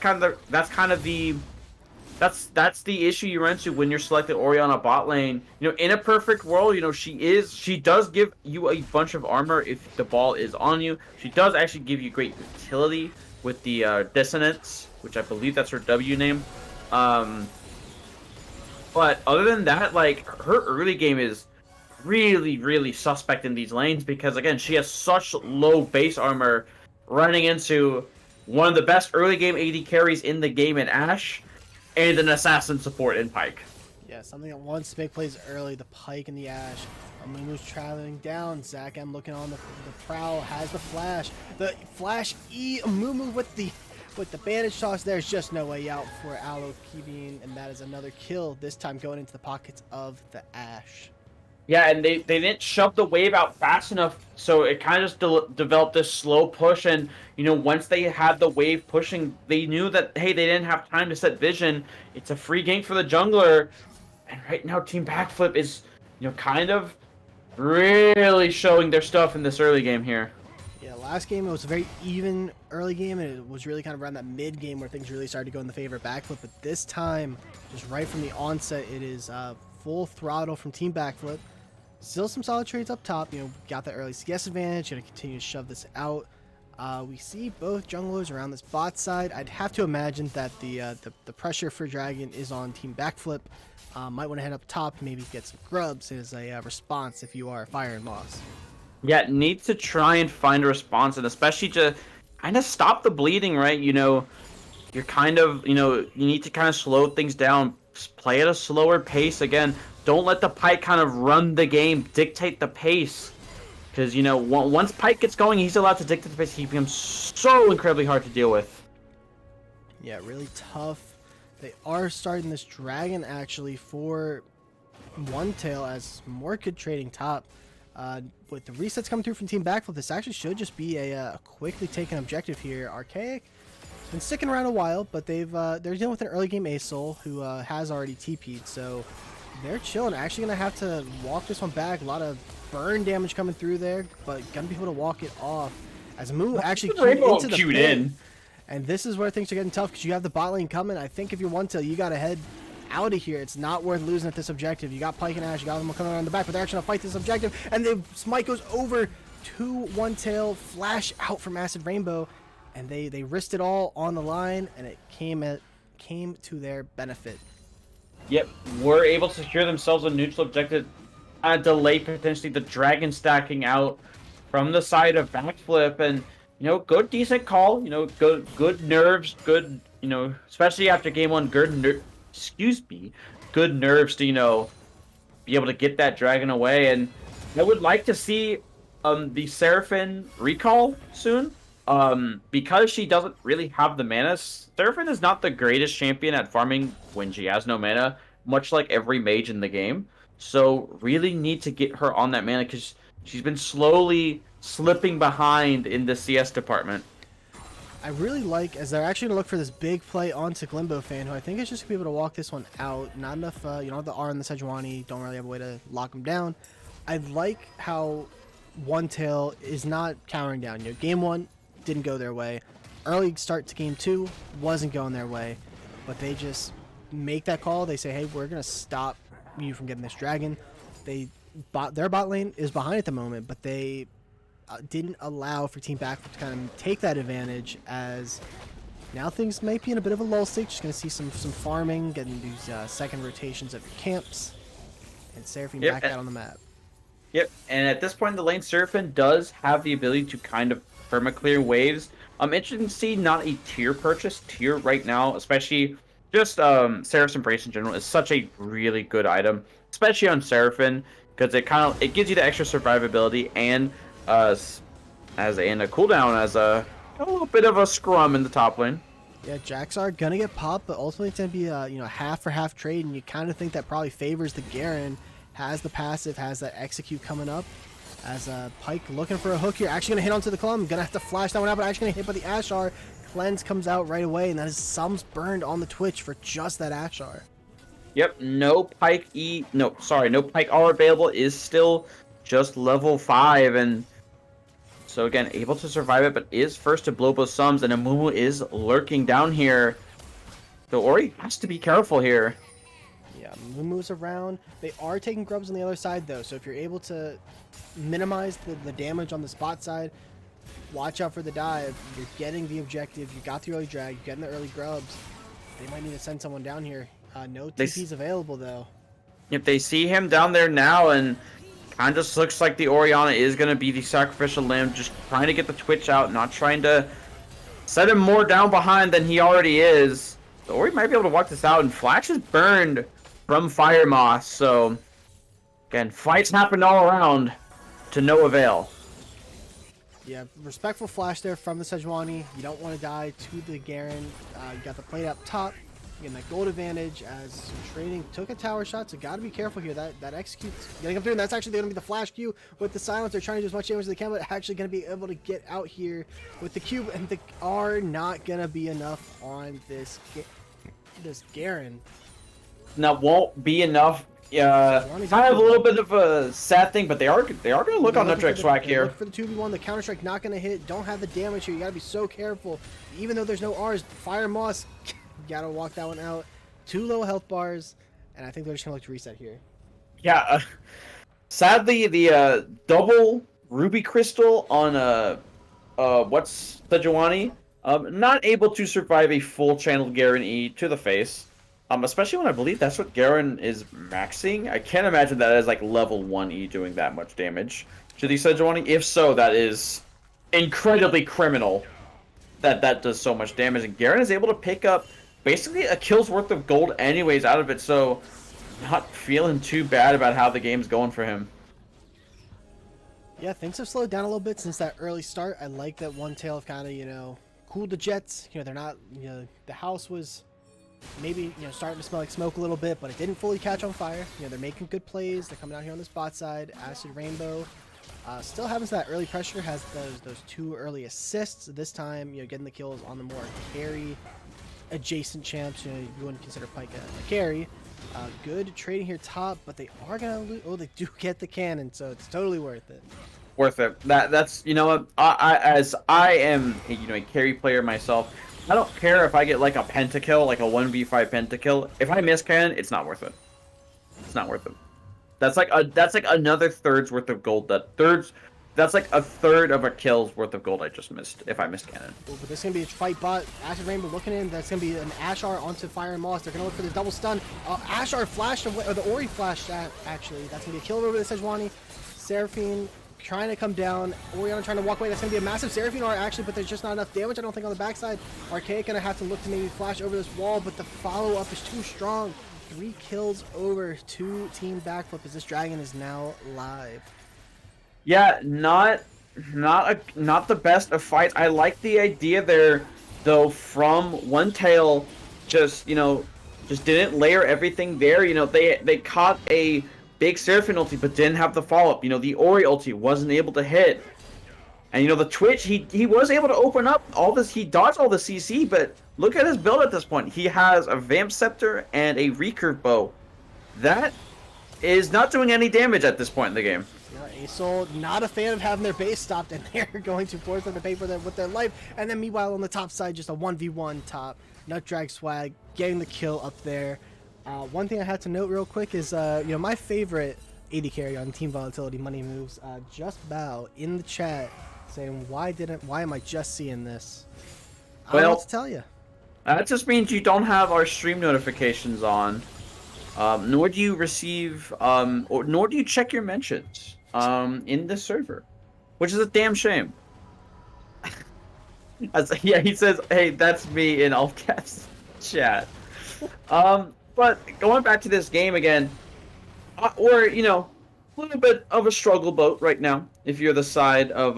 Speaker 2: the issue you run into when you're selected Orianna bot lane. In a perfect world, she does give you a bunch of armor if the ball is on you. She does actually give you great utility with the Dissonance, which I believe that's her W name. But other than that, like, her early game is really, really suspect in these lanes because, again, she has such low base armor running into one of the best early game AD carries in the game in Ashe and an assassin support in Pike.
Speaker 1: Yeah, something that wants to make plays early, the Pike and the Ashe. Amumu's traveling down. Zach M looking on the prowl, has the flash. The flash E, Amumu with the bandage toss. There's just no way out for Aloe PBing, and that is another kill, this time going into the pockets of the Ashe.
Speaker 2: Yeah, and they didn't shove the wave out fast enough, so it kind of just developed this slow push. And once they had the wave pushing, they knew that hey, they didn't have time to set vision. It's a free game for the jungler, and right now Team Backflip is kind of really showing their stuff in this early game here.
Speaker 1: Yeah, last game it was a very even early game, and it was really kind of around that mid game where things really started to go in the favor of Backflip. But this time, just right from the onset, it is full throttle from Team Backflip. Still some solid trades up top. Got the early CS advantage. Gonna continue to shove this out. We see both junglers around this bot side. I'd have to imagine that the pressure for Dragon is on Team Backflip. Might want to head up top, maybe get some grubs as a response if you are Fire and Moss.
Speaker 2: Yeah, need to try and find a response, and especially to kind of stop the bleeding, right? You're kind of, you need to kind of slow things down, play at a slower pace. Again, don't let the Pyke kind of run the game, dictate the pace. Because, once Pyke gets going, he's allowed to dictate the pace. He becomes so incredibly hard to deal with.
Speaker 1: Yeah, really tough. They are starting this Dragon, actually, for OneTale as Morkid trading top. With the resets coming through from Team Backflip, this actually should just be a quickly taken objective here. Archaic has been sticking around a while, but they're dealing with an early game Asol who has already TP'd, so they're chilling. Actually gonna have to walk this one back. A lot of burn damage coming through there, but gonna be able to walk it off as Moo actually queued into the pit. And this is where things are getting tough because you have the bot lane coming. I think if you're OneTale, you gotta head out of here. It's not worth losing at this objective. You got Pyke and Ash, you got them coming around the back, but they're actually gonna fight this objective, and the smite goes over to OneTale, flash out from Acid Rainbow, and they risked it all on the line, and it came to their benefit.
Speaker 2: Yep, were able to secure themselves a neutral objective, delay potentially the Dragon stacking out from the side of Backflip, and good decent call, good nerves, good, especially after game one, good nerves to be able to get that Dragon away. And I would like to see the Seraphine recall soon, because she doesn't really have the mana. Seraphine is not the greatest champion at farming when she has no mana, much like every mage in the game. So really need to get her on that mana because she's been slowly slipping behind in the CS department.
Speaker 1: I really like, as they're actually going to look for this big play onto Glimbo Fan, who I think is just going to be able to walk this one out. Not enough, you don't have the R in the Sejuani, don't really have a way to lock him down. I like how OneTale is not cowering down. Game one didn't go their way. Early start to game two wasn't going their way, but they just make that call. They say, hey, we're going to stop you from getting this Dragon. Their bot lane is behind at the moment, but they didn't allow for Team Backflip to kind of take that advantage, as now things might be in a bit of a lull state. Just going to see some farming, getting these second rotations of your camps, and Seraphine back out on the map.
Speaker 2: Yep, and at this point, the lane Seraphine does have the ability to kind of perma-clear waves. I'm interested to see not a tier purchase. Tier right now, especially just Seraph's Embrace in general, is such a really good item, especially on Seraphine, because it gives you the extra survivability and a cooldown as a little bit of a scrum in the top lane.
Speaker 1: Yeah, Jacks are gonna get popped, but ultimately it's gonna be a half for half trade, and you kind of think that probably favors the Garen. Has the passive, has that execute coming up. As Pyke looking for a hook here, actually gonna hit onto the clump, gonna have to flash that one out, but actually gonna hit by the Ashar. Cleanse comes out right away, and that is Sums burned on the Twitch for just that Ashar.
Speaker 2: Yep, no Pyke R available, is still just level 5, and so again, able to survive it, but is first to blow both Sums, and Amumu is lurking down here. So Ori has to be careful here.
Speaker 1: Yeah, Mumu's around. They are taking grubs on the other side, though, so if you're able to minimize the damage on the spot side, watch out for the dive. You're getting the objective. You got the early drag. You're getting the early grubs. They might need to send someone down here. No TPs available, though.
Speaker 2: If they see him down there now, and kind of looks like the Orianna is going to be the sacrificial lamb, just trying to get the Twitch out, not trying to set him more down behind than he already is. The Ori might be able to walk this out, and Flash is burned from Fire Moss, so again, fights happened all around to no avail.
Speaker 1: Yeah, respectful flash there from the Sejuani. You don't want to die to the Garen. You got the plate up top. Again, that gold advantage as trading took a tower shot, so got to be careful here. That executes getting up through, and that's actually going to be the flash Q with the silence. They're trying to do as much damage as they can, but actually going to be able to get out here with the cube, and they are not going to be enough on this Garen.
Speaker 2: Now won't be enough. Kind of a little bit of a sad thing, but they are going to look on Nutdrag swag here.
Speaker 1: Look for the 2v1. The counter strike not going to hit. Don't have the damage here. You got to be so careful. Even though there's no R's, Fire Moss. You gotta walk that one out. 2 low health bars, and I think they're just gonna look to reset here.
Speaker 2: Yeah, sadly the double ruby crystal on what's Sejuani, not able to survive a full channel Garen E to the face. Especially when I believe that's what Garen is maxing. I can't imagine that as like level 1 E doing that much damage to the Sejuani. If so, that is incredibly criminal. That does so much damage, and Garen is able to pick up basically a kill's worth of gold anyways out of it, so not feeling too bad about how the game's going for him.
Speaker 1: Yeah, things have slowed down a little bit since that early start. I like that OneTale have kind of, cooled the jets. They're not, the house was maybe, starting to smell like smoke a little bit, but it didn't fully catch on fire. They're making good plays. They're coming out here on this bot side. Acid Rainbow still having that early pressure, has those 2 early assists. This time, getting the kills on the more carry adjacent champs. You wouldn't consider Pyke a carry. Good trading here top, but they are gonna lose. Oh, they do get the cannon, so it's totally worth it.
Speaker 2: Worth it. That's what as I am a carry player myself. I don't care if I get like a pentakill, like a 1v5 pentakill. If I miss cannon, it's not worth it. It's not worth it. That's like another third's worth of gold. That's like a third of a kill's worth of gold I just missed if I missed cannon.
Speaker 1: Oh, but there's going to be a fight bot. Acid Rainbow looking in. That's going to be an Ashar onto Fire and Moss. They're going to look for the double stun. Ashar flashed away, or the Ori flashed that, actually. That's going to be a kill over the Sejuani. Seraphine trying to come down. Orianna trying to walk away. That's going to be a massive Seraphine R, actually, but there's just not enough damage, I don't think, on the backside. Archaic going to have to look to maybe flash over this wall, but the follow-up is too strong. 3 kills over to Team Backflip as this dragon is now live.
Speaker 2: Yeah, not the best of fights. I like the idea there, though, from OneTale, just didn't layer everything there. They caught a big Seraphine ulti, but didn't have the follow-up. The Ori ulti wasn't able to hit. And the Twitch, he was able to open up all this. He dodged all the CC, but look at his build at this point. He has a Vamp Scepter and a recurve bow. That is not doing any damage at this point in the game.
Speaker 1: Yeah, Asol not a fan of having their base stopped, and they're going to force them to pay for them with their life. And then meanwhile on the top side, just a 1v1 top. Nutdrag swag getting the kill up there. One thing I had to note real quick is my favorite AD carry on Team Volatility Money Moves, Just Bow in the chat saying why am I just seeing this? I don't know what to tell you.
Speaker 2: That just means you don't have our stream notifications on, nor do you receive, nor do you check your mentions in the server, which is a damn shame. Yeah, he says, "Hey, that's me" in all caps chat. But going back to this game again, we're a little bit of a struggle boat right now if you're the side of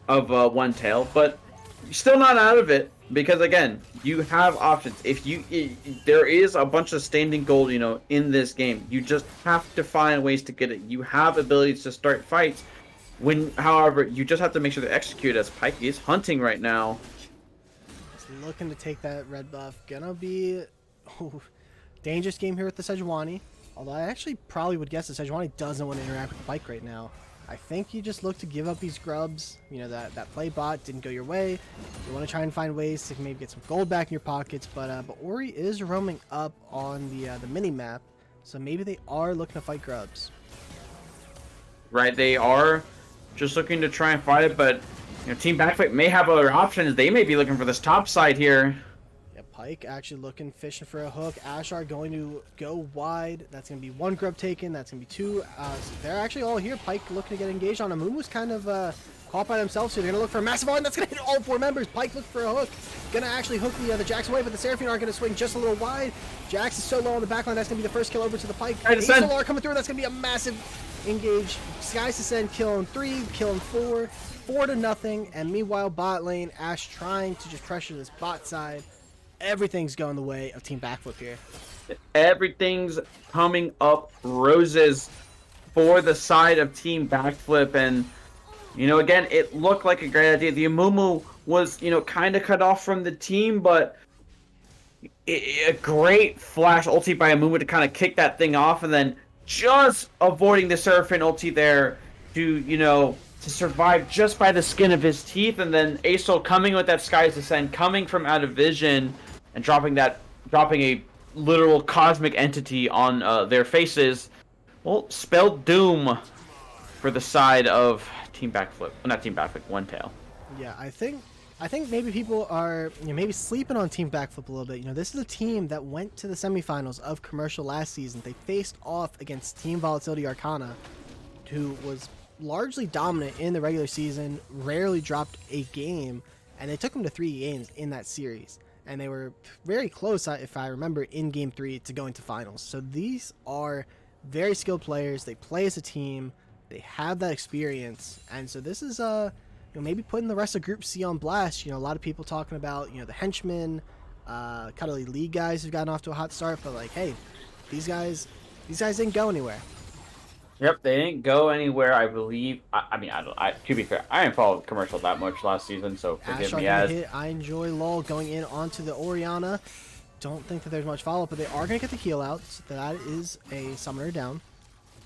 Speaker 2: OneTale, but you're still not out of it because again, you have options. There is a bunch of standing gold, in this game. You just have to find ways to get it. You have abilities to start fights. However, you just have to make sure to execute, as Pyke is hunting right now.
Speaker 1: Looking to take that red buff. Gonna be dangerous game here with the Sejuani. Although I actually probably would guess that Sejuani doesn't want to interact with the Pyke right now. I think you just look to give up these grubs. That play bot didn't go your way. You want to try and find ways to maybe get some gold back in your pockets. But Ori is roaming up on the mini map, so maybe they are looking to fight grubs.
Speaker 2: Right, they are just looking to try and fight it, but Team Backflip may have other options. They may be looking for this top side here.
Speaker 1: Yeah, Pyke actually fishing for a hook. Ashar going to go wide. That's going to be 1 grub taken. That's going to be 2. So they're actually all here. Pyke looking to get engaged on him. Moon's kind of caught by themselves, so they're going to look for a massive arm. That's going to hit all 4 members. Pyke looking for a hook. Going to actually hook the Jax away, but the Seraphine are going to swing just a little wide. Jax is so low on the backline. That's going to be the first kill over to the Pyke. Solar coming through. That's going to be a massive engage. Skies Descend, killing 3, killing 4. 4-0, and meanwhile bot lane, Ash trying to just pressure this bot side. everything's going the way of Team Backflip here.
Speaker 2: Everything's coming up roses for the side of Team Backflip, and you know, again, it looked like a great idea. The Amumu was, you know, kind of cut off from the team, but a great flash ulti by Amumu to kind of kick that thing off, and then just avoiding the Seraphine ulti there to, you know, to survive just by the skin of his teeth, and then Asol coming with that Sky's Descent, coming from out of vision, and dropping a literal cosmic entity on their faces. Well, spelled doom for the side of Team Backflip. Well, not Team Backflip, OneTale.
Speaker 1: Yeah, I think maybe people are, you know, maybe sleeping on Team Backflip a little bit. You know, this is a team that went to the semifinals of Commercial last season. They faced off against Team Volatility Arcana, who was largely dominant in the regular season, rarely dropped a game, and they took them to 3 games in that series. And they were very close, if I remember, in Game 3 to going to finals. So these are very skilled players. They play as a team. They have that experience. And so this is, you know, maybe putting the rest of Group C on blast. You know, a lot of people talking about, you know, the henchmen, Cuddly League guys who've gotten off to a hot start. But, like, hey, these guys didn't go anywhere.
Speaker 2: Yep, they didn't go anywhere, I believe. I mean, to be fair, I didn't follow Commercial that much last season, so forgive me.
Speaker 1: Hit, I enjoy LOL going in onto the Orianna. Don't think that there's much follow-up, but they are going to get the heal out. So that is a Summoner down.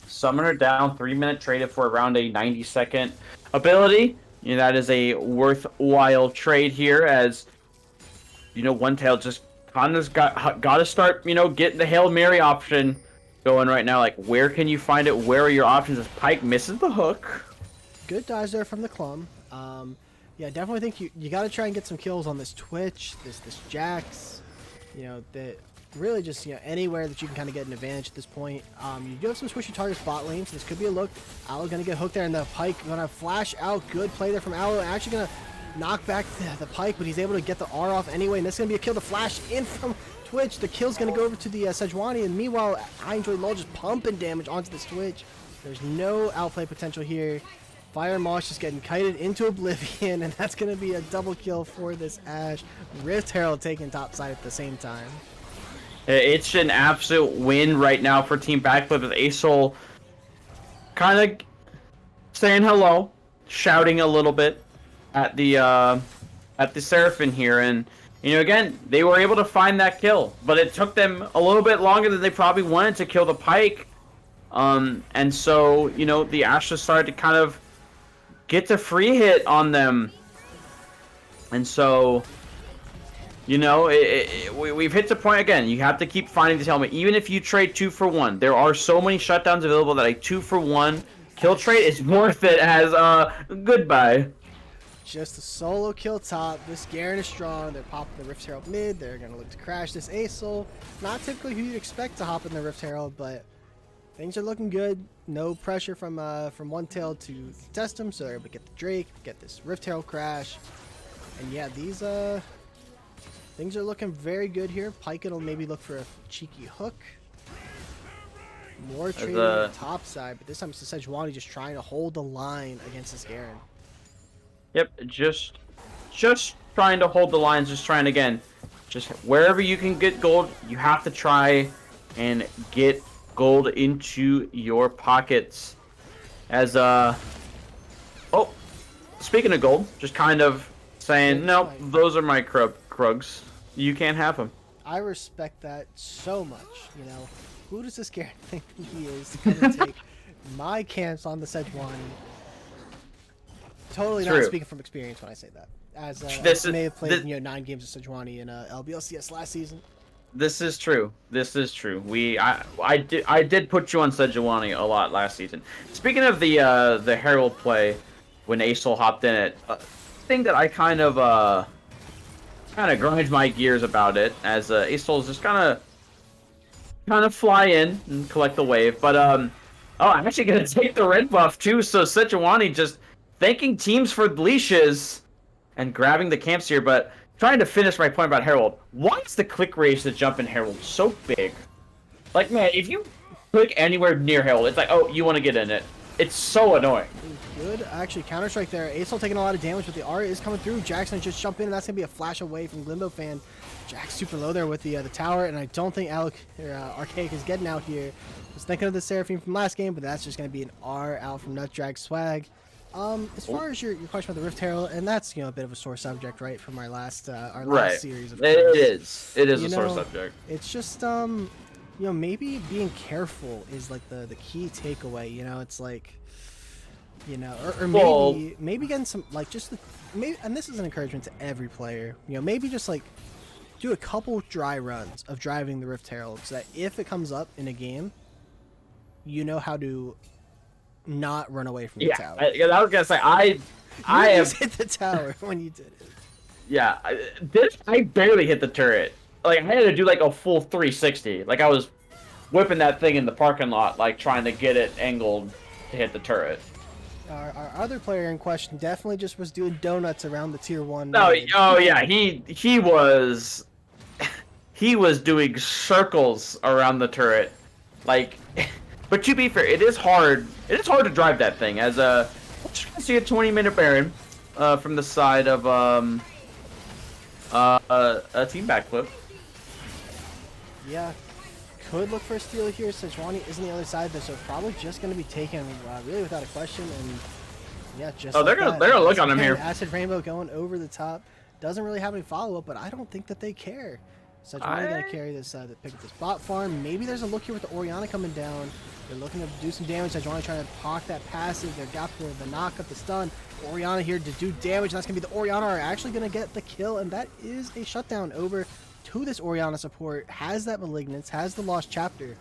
Speaker 2: Summoner down, 3-minute traded for around a 90-second ability. You know, that is a worthwhile trade here, as, you know, OneTale just kind of got to start, you know, getting the Hail Mary option going right now. Like, where can you find it? Where are your options? As Pyke misses the hook.
Speaker 1: Good dives there from the Clum. Yeah, definitely think you got to try and get some kills on this Twitch, this Jax. You know, that really just, you know, anywhere that you can kind of get an advantage at this point. You do have some squishy targets bot lane, so this could be a look. Aloe going to get hooked there, and the Pyke going to flash out. Good play there from Aloe. Actually going to knock back the Pyke, but he's able to get the R off anyway, and this is going to be a kill to flash in from Twitch. The kill's going to go over to the Sejuani, and meanwhile, I Enjoy LOL just pumping damage onto this Twitch. There's no outplay potential here. Fire Mosh just getting kited into oblivion, and that's going to be a double kill for this Ashe. Rift Herald taking top side at the same time.
Speaker 2: It's an absolute win right now for Team Backflip, with Asol kind of saying hello, shouting a little bit at the Seraphine here, and you know, again, they were able to find that kill, but it took them a little bit longer than they probably wanted to kill the Pyke. And so, you know, the Ashe just started to kind of get the free hit on them. And so, you know, we've hit the point again. You have to keep finding this helmet. Even if you trade 2 for 1, there are so many shutdowns available that a 2 for 1 kill trade is worth it as goodbye.
Speaker 1: Just a solo kill top. This Garen is strong. They're popping the Rift Herald mid. They're going to look to crash this Asol. Not typically who you'd expect to hop in the Rift Herald, but things are looking good. No pressure from OneTale to test them, so they're able to get the Drake, get this Rift Herald crash. And yeah, these things are looking very good here. Pyke will maybe look for a cheeky hook. More trading on the top side, but this time it's the Sejuani just trying to hold the line against this Garen.
Speaker 2: Yep, just trying to hold the lines, just trying again. Just wherever you can get gold, you have to try and get gold into your pockets. As oh, speaking of gold, just kind of saying, nope, those are my Krugs. You can't have them.
Speaker 1: I respect that so much. You know, who does this Garen think he is to come and take my camps on the Sejuani? Totally not speaking from experience when I say that. As I may have played, 9 games of Sejuani in LBLCS last season.
Speaker 2: This is true. This is true. I did put you on Sejuani a lot last season. Speaking of the Herald play, when Asol hopped in it, thing that I kind of grinds my gears about it, as Asol's just kind of fly in and collect the wave. But I'm actually gonna take the red buff too. So Sejuani just thanking teams for leashes and grabbing the camps here, but trying to finish my point about Herald. Why is the click range to jump in Herald so big? Like, man, if you click anywhere near Herald, it's like, oh, you want to get in it. It's so annoying.
Speaker 1: Good, actually, Counter-Strike there. Acel taking a lot of damage, but the R is coming through. Jackson just jump in, and that's going to be a flash away from Limbo Fan. Jack's super low there with the tower, and I don't think Archaic is getting out here. Was thinking of the Seraphine from last game, but that's just going to be an R out from Nutdrag Swag. As far as your question about the Rift Herald, and that's, a bit of a sore subject, right, from our last series. Of
Speaker 2: it is a sore subject.
Speaker 1: It's just maybe being careful is like the key takeaway. It's like, or maybe getting some and this is an encouragement to every player. Maybe just like do a couple dry runs of driving the Rift Herald, so that if it comes up in a game, you know how to not run away from the tower.
Speaker 2: I was gonna say I have
Speaker 1: hit the tower when you did it.
Speaker 2: Yeah, I barely hit the turret. Like, I had to do like a full 360. Like, I was whipping that thing in the parking lot, like trying to get it angled to hit the turret.
Speaker 1: Our other player in question definitely just was doing donuts around the tier 1.
Speaker 2: No, oh yeah, he was doing circles around the turret, like. But to be fair, it is hard. It is hard to drive that thing. As let's see a 20-minute Baron from the side of a team backflip.
Speaker 1: Yeah, could look for a steal here. Sejuani is on the other side, though, so probably just going to be taken really without a question. And yeah, just
Speaker 2: they're gonna look on him here.
Speaker 1: Acid Rainbow going over the top. Doesn't really have any follow up, but I don't think that they care. Sejuani going to carry this to pick up this bot farm. Maybe there's a look here with the Orianna coming down. They're looking to do some damage. Sejuani trying to pock that passive. They're got the knock up the stun. Orianna here to do damage. That's going to be the Orianna are actually going to get the kill, and that is a shutdown over to this Orianna support. Has that Malignance, has the Lost Chapter.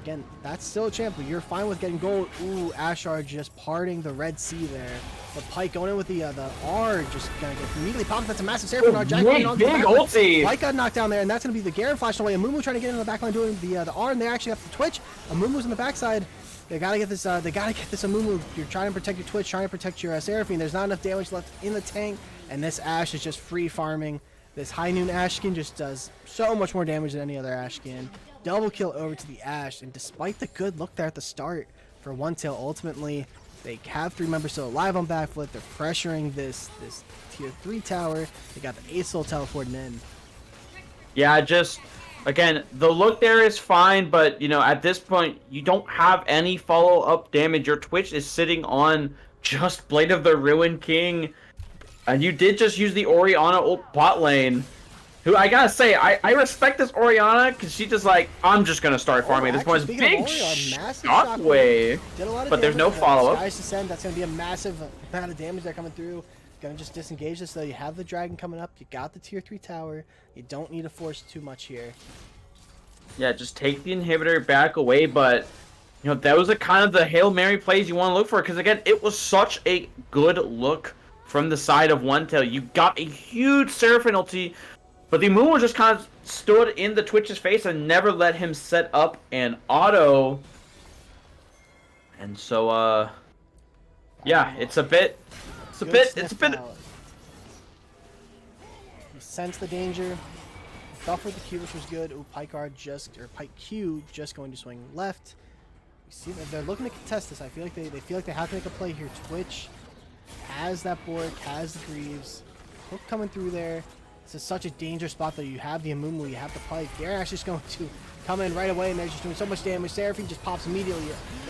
Speaker 1: Again, that's still a champ, but you're fine with getting gold. Ooh, Ashar just parting the Red Sea there. But Pike going in with the R, just gonna get immediately popped. That's a massive Seraphine R. Jack
Speaker 2: big ulti.
Speaker 1: Pike got knocked down there, and that's gonna be the Garen flash away. Amumu trying to get into the backline doing the R, and they actually have the Twitch. Amumu's in the backside. They gotta get this. They gotta get this Amumu. You're trying to protect your Twitch, trying to protect your Seraphine. There's not enough damage left in the tank, and this Ashe is just free farming. This High Noon Ashe skin just does so much more damage than any other Ashe skin. Double kill over to the Ashe, and despite the good look there at the start for OneTale, ultimately they have 3 members still alive on Backflip. They're pressuring this tier 3 tower. They got the Acel teleporting in.
Speaker 2: Yeah, just again, the look there is fine, but at this point you don't have any follow-up damage. Your Twitch is sitting on just Blade of the Ruined King, and you did just use the Orianna ult bot lane. Who I gotta say, I respect this Orianna because she just like, I'm just gonna start farming this one's big shockwave, but there's no follow up.
Speaker 1: Sky's Descent, that's gonna be a massive amount of damage there coming through. Gonna just disengage this though. You have the dragon coming up. You got the tier 3 tower. You don't need to force too much here.
Speaker 2: Yeah, just take the inhibitor back away, but that was kind of the Hail Mary plays you want to look for because again, it was such a good look from the side of OneTale. You got a huge Seraphine ulti. But the Amumu just kind of stood in the Twitch's face and never let him set up an auto. And so, yeah, it's a bit.
Speaker 1: You sense the danger. Buffered the Q, which was good. Ooh, Pike Q just going to swing left. You see that they're looking to contest this. I feel like they feel like they have to make a play here. Twitch has that Bork, has the Greaves. Hook coming through there. This is such a dangerous spot though. You have the Amumu, you have the Pike. Garen actually just going to come in right away, and they're just doing so much damage. Seraphine just pops immediately.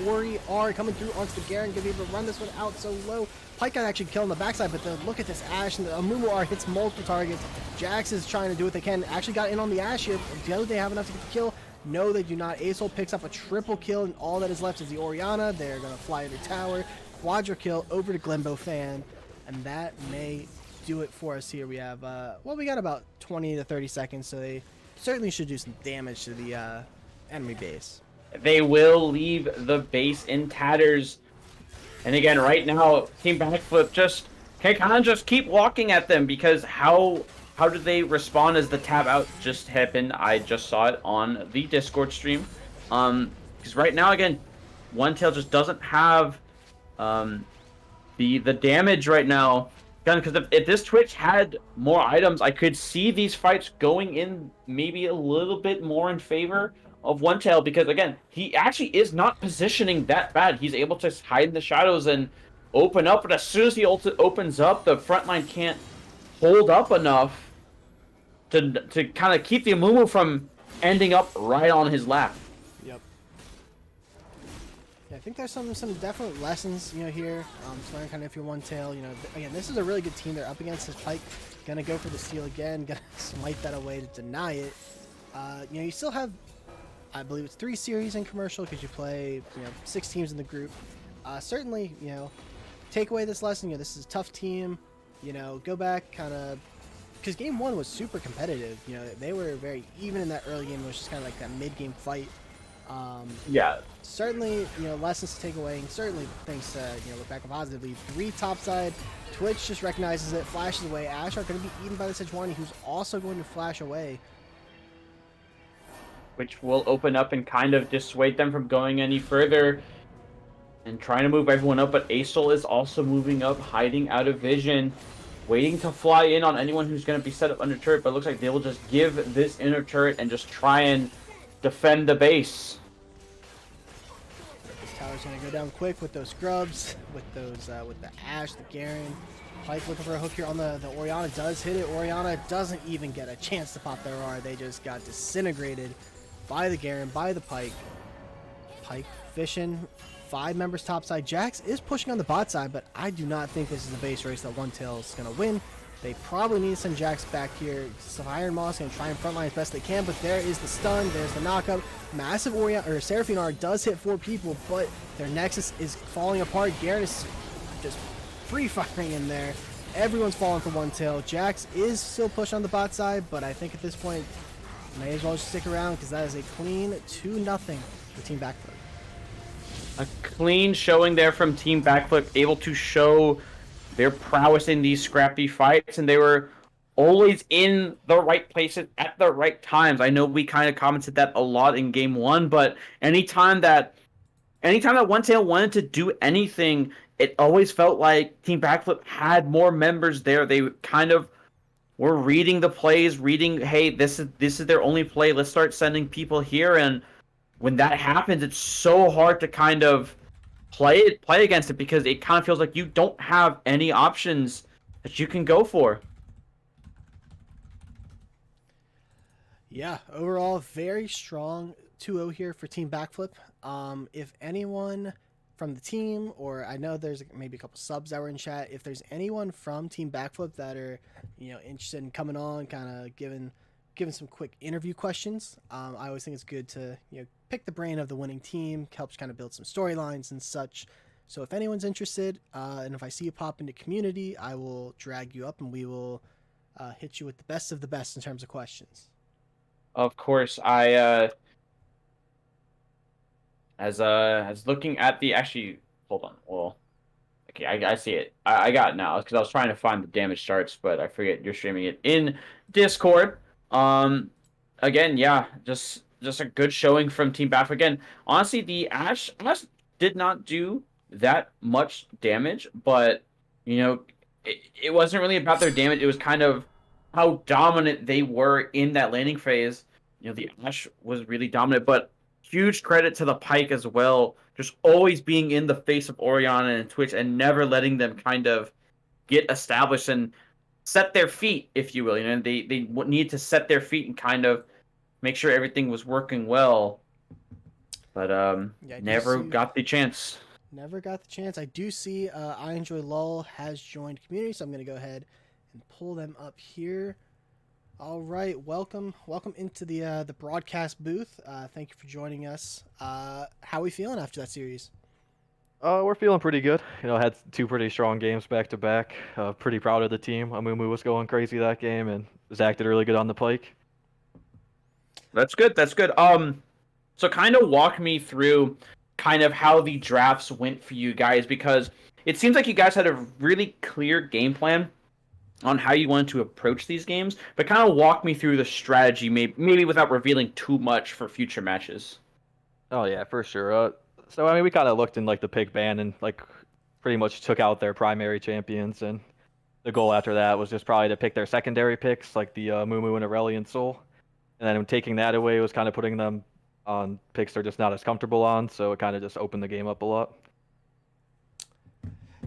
Speaker 1: Ori R coming through onto the Garen, gonna be able to run this one out so low. Pike got actually killed on the backside, but look at this Ashe, and the Amumu R hits multiple targets. Jax is trying to do what they can. Actually got in on the Ashe here. Do they have enough to get the kill? No, they do not. Acel picks up a triple kill, and all that is left is the Orianna. They're gonna fly to the tower. Quadra kill over to Glimbo Fan, and that may do it for us here. We have we got about 20 to 30 seconds, so they certainly should do some damage to the enemy base.
Speaker 2: They will leave the base in tatters, and again, right now, Team Backflip just can kind of just keep walking at them because how do they respond as the tab out just happened? I just saw it on the Discord stream. Because right now, again, OneTale just doesn't have the damage right now. Because if this Twitch had more items, I could see these fights going in maybe a little bit more in favor of OneTale because again, he actually is not positioning that bad. He's able to hide in the shadows and open up, but as soon as he opens up, the front line can't hold up enough to kind of keep the Amumu from ending up right on his lap.
Speaker 1: Yep. Yeah, I think there's some definite lessons, here. To learn kind of if you're OneTale, again, this is a really good team they're up against. This Pike gonna go for the steal again, gonna smite that away to deny it. You still have, I believe it's 3 series in commercial because you play, 6 teams in the group. Certainly, take away this lesson. This is a tough team. Go back kind of, because game 1 was super competitive. They were very even in that early game. It was just kind of like that mid-game fight.
Speaker 2: Yeah.
Speaker 1: Certainly, lessons to take away, and certainly things to, look back positively. 3 topside. Twitch just recognizes it, flashes away. Ash are going to be eaten by the Sejuani, who's also going to flash away.
Speaker 2: Which will open up and kind of dissuade them from going any further and trying to move everyone up. But Asol is also moving up, hiding out of vision, waiting to fly in on anyone who's going to be set up under turret. But it looks like they will just give this inner turret and just try and defend the base.
Speaker 1: This tower's going to go down quick with those scrubs, with the Ash, the Garen. Pike looking for a hook here on the Orianna. Does hit it. Orianna doesn't even get a chance to pop their R. They just got disintegrated by the Garen, by the Pike. Pike fishing. 5 members topside. Jax is pushing on the bot side, but I do not think this is a base race that OneTale is going to win. They probably need to send Jax back here. Iron Moss going to try and frontline as best they can, but there is the stun. There's the knockup. Massive Seraphine R does hit 4 people, but their Nexus is falling apart. Garen is just free firing in there. Everyone's falling for OneTale. Jax is still pushed on the bot side, but I think at this point, may as well just stick around because that is a clean 2-0 for Team Backflip.
Speaker 2: A clean showing there from Team Backflip, able to show their prowess in these scrappy fights, and they were always in the right places at the right times. I know we kind of commented that a lot in game 1, but anytime that OneTale wanted to do anything, it always felt like Team Backflip had more members there. They kind of were reading the plays, hey, this is their only play. Let's start sending people here. And when that happens, it's so hard to kind of play against it because it kind of feels like you don't have any options that you can go for.
Speaker 1: Yeah, overall, very strong 2-0 here for Team Backflip. If anyone from the team, or I know there's maybe a couple subs that were in chat, if there's anyone from Team Backflip that are, interested in coming on, kind of giving some quick interview questions, I always think it's good to, pick the brain of the winning team, helps kind of build some storylines and such. So if anyone's interested, and if I see you pop into community, I will drag you up and we will hit you with the best of the best in terms of questions.
Speaker 2: Of course, I as looking at the actually hold on. Well, okay, I see it. I got it now because I was trying to find the damage charts, but I forget you're streaming it in Discord. Again, yeah, just a good showing from Team Baff. Again, honestly, the Ash did not do that much damage, but it wasn't really about their damage. It was kind of how dominant they were in that landing phase. The Ash was really dominant, but huge credit to the Pike as well. Just always being in the face of Orianna and Twitch and never letting them kind of get established and set their feet, if you will. They need to set their feet and kind of make sure everything was working well. But never got the chance.
Speaker 1: Never got the chance. I do see I Enjoy LOL has joined community, so I'm going to go ahead and pull them up here. All right, welcome into the broadcast booth. Thank you for joining us. How are we feeling after that series?
Speaker 3: We're feeling pretty good. Had 2 pretty strong games back to back. Pretty proud of the team. Amumu was going crazy that game and was acted really good on the Pike.
Speaker 2: That's good. That's good. So kind of walk me through kind of how the drafts went for you guys, because it seems like you guys had a really clear game plan on how you wanted to approach these games, but kind of walk me through the strategy, maybe without revealing too much for future matches.
Speaker 3: Oh yeah, for sure. So I mean, we kind of looked in like the pick ban and like pretty much took out their primary champions, and the goal after that was just probably to pick their secondary picks, like the Mumu and Aurelion Soul, and then taking that away was kind of putting them on picks they're just not as comfortable on, so it kind of just opened the game up a lot.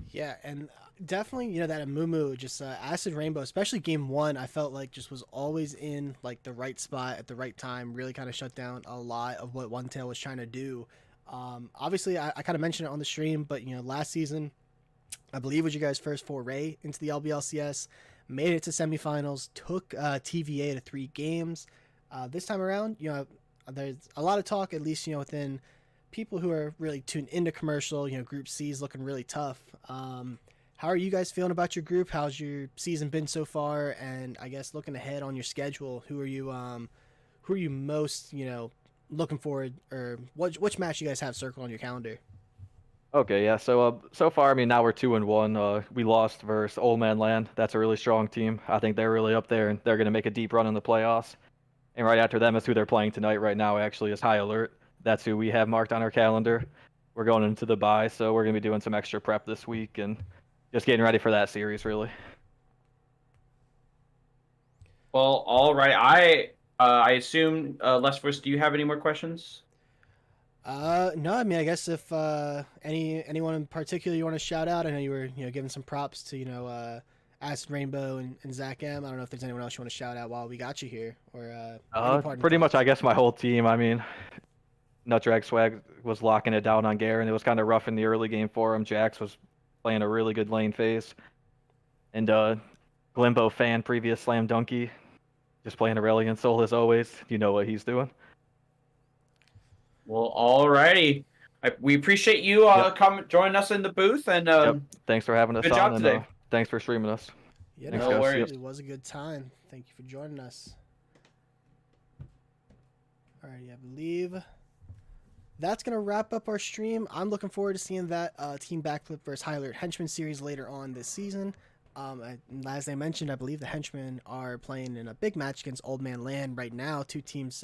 Speaker 1: Yeah, and definitely, that Amumu, just Acid Rainbow, especially game one, I felt like just was always in like the right spot at the right time. Really kind of shut down a lot of what OneTale was trying to do. Obviously, I kind of mentioned it on the stream, but last season, I believe was your guys' first foray into the LBLCS. Made it to semifinals, took TVA to 3 games. This time around, there's a lot of talk, at least within people who are really tuned into commercial. Group C is looking really tough. How are you guys feeling about your group? How's your season been so far? And I guess looking ahead on your schedule, who are you most looking forward, or which match you guys have circled on your calendar?
Speaker 3: Okay, yeah. So far, I mean, now we're 2-1. We lost versus Old Man Land. That's a really strong team. I think they're really up there, and they're gonna make a deep run in the playoffs. And right after them is who they're playing tonight. Right now, actually, is High Alert. That's who we have marked on our calendar. We're going into the bye, so we're gonna be doing some extra prep this week and just getting ready for that series, really.
Speaker 2: Well, all right. I assume Lesfors, do you have any more questions?
Speaker 1: No, I mean, I guess if anyone in particular you want to shout out, I know you were giving some props to Acid Rainbow and Zach M. I don't know if there's anyone else you want to shout out while we got you here, or any parting
Speaker 3: Pretty much,
Speaker 1: thoughts.
Speaker 3: I guess my whole team. I mean, Nutdrag Swag was locking it down on Garen. It was kind of rough in the early game for him. Jax was playing a really good lane phase, and Glimbo fan, previous Slam Donkey, just playing Aurelion Soul as always. You know what he's doing.
Speaker 2: Well, all righty. We appreciate you
Speaker 3: Yep.
Speaker 2: come join us in the booth, and
Speaker 3: Yep. Thanks for having us
Speaker 2: good
Speaker 3: on,
Speaker 2: job
Speaker 3: and
Speaker 2: today.
Speaker 3: thanks for streaming us.
Speaker 1: Yeah,
Speaker 3: Thanks,
Speaker 1: no,
Speaker 2: No
Speaker 3: guys.
Speaker 2: worries.
Speaker 3: Yep.
Speaker 1: it was a good time. Thank you for joining us. Alrighty, I believe that's gonna wrap up our stream. I'm looking forward to seeing that Team Backflip versus High Alert Henchman series later on this season. As I mentioned, I believe the Henchmen are playing in a big match against Old Man Land right now. Two teams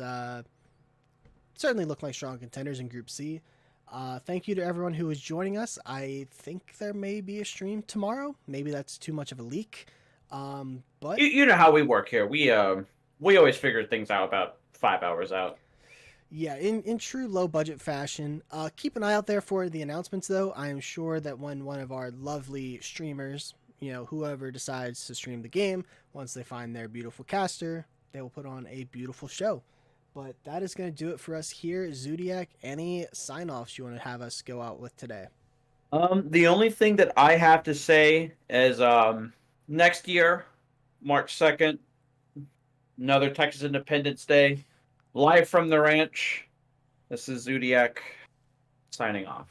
Speaker 1: certainly look like strong contenders in Group C. Thank you to everyone who is joining us. I think there may be a stream tomorrow. Maybe that's too much of a leak. But
Speaker 2: You know how we work here. We always figure things out about 5 hours out.
Speaker 1: yeah, in true low budget fashion. Keep an eye out there for the announcements, though. I am sure that when one of our lovely streamers, whoever decides to stream the game, once they find their beautiful caster, they will put on a beautiful show. But that is going to do it for us here. Zodiac, any sign offs you want to have us go out with today?
Speaker 2: The only thing that I have to say is next year, March 2nd, another Texas Independence Day, live from the ranch. This is Zodiac signing off.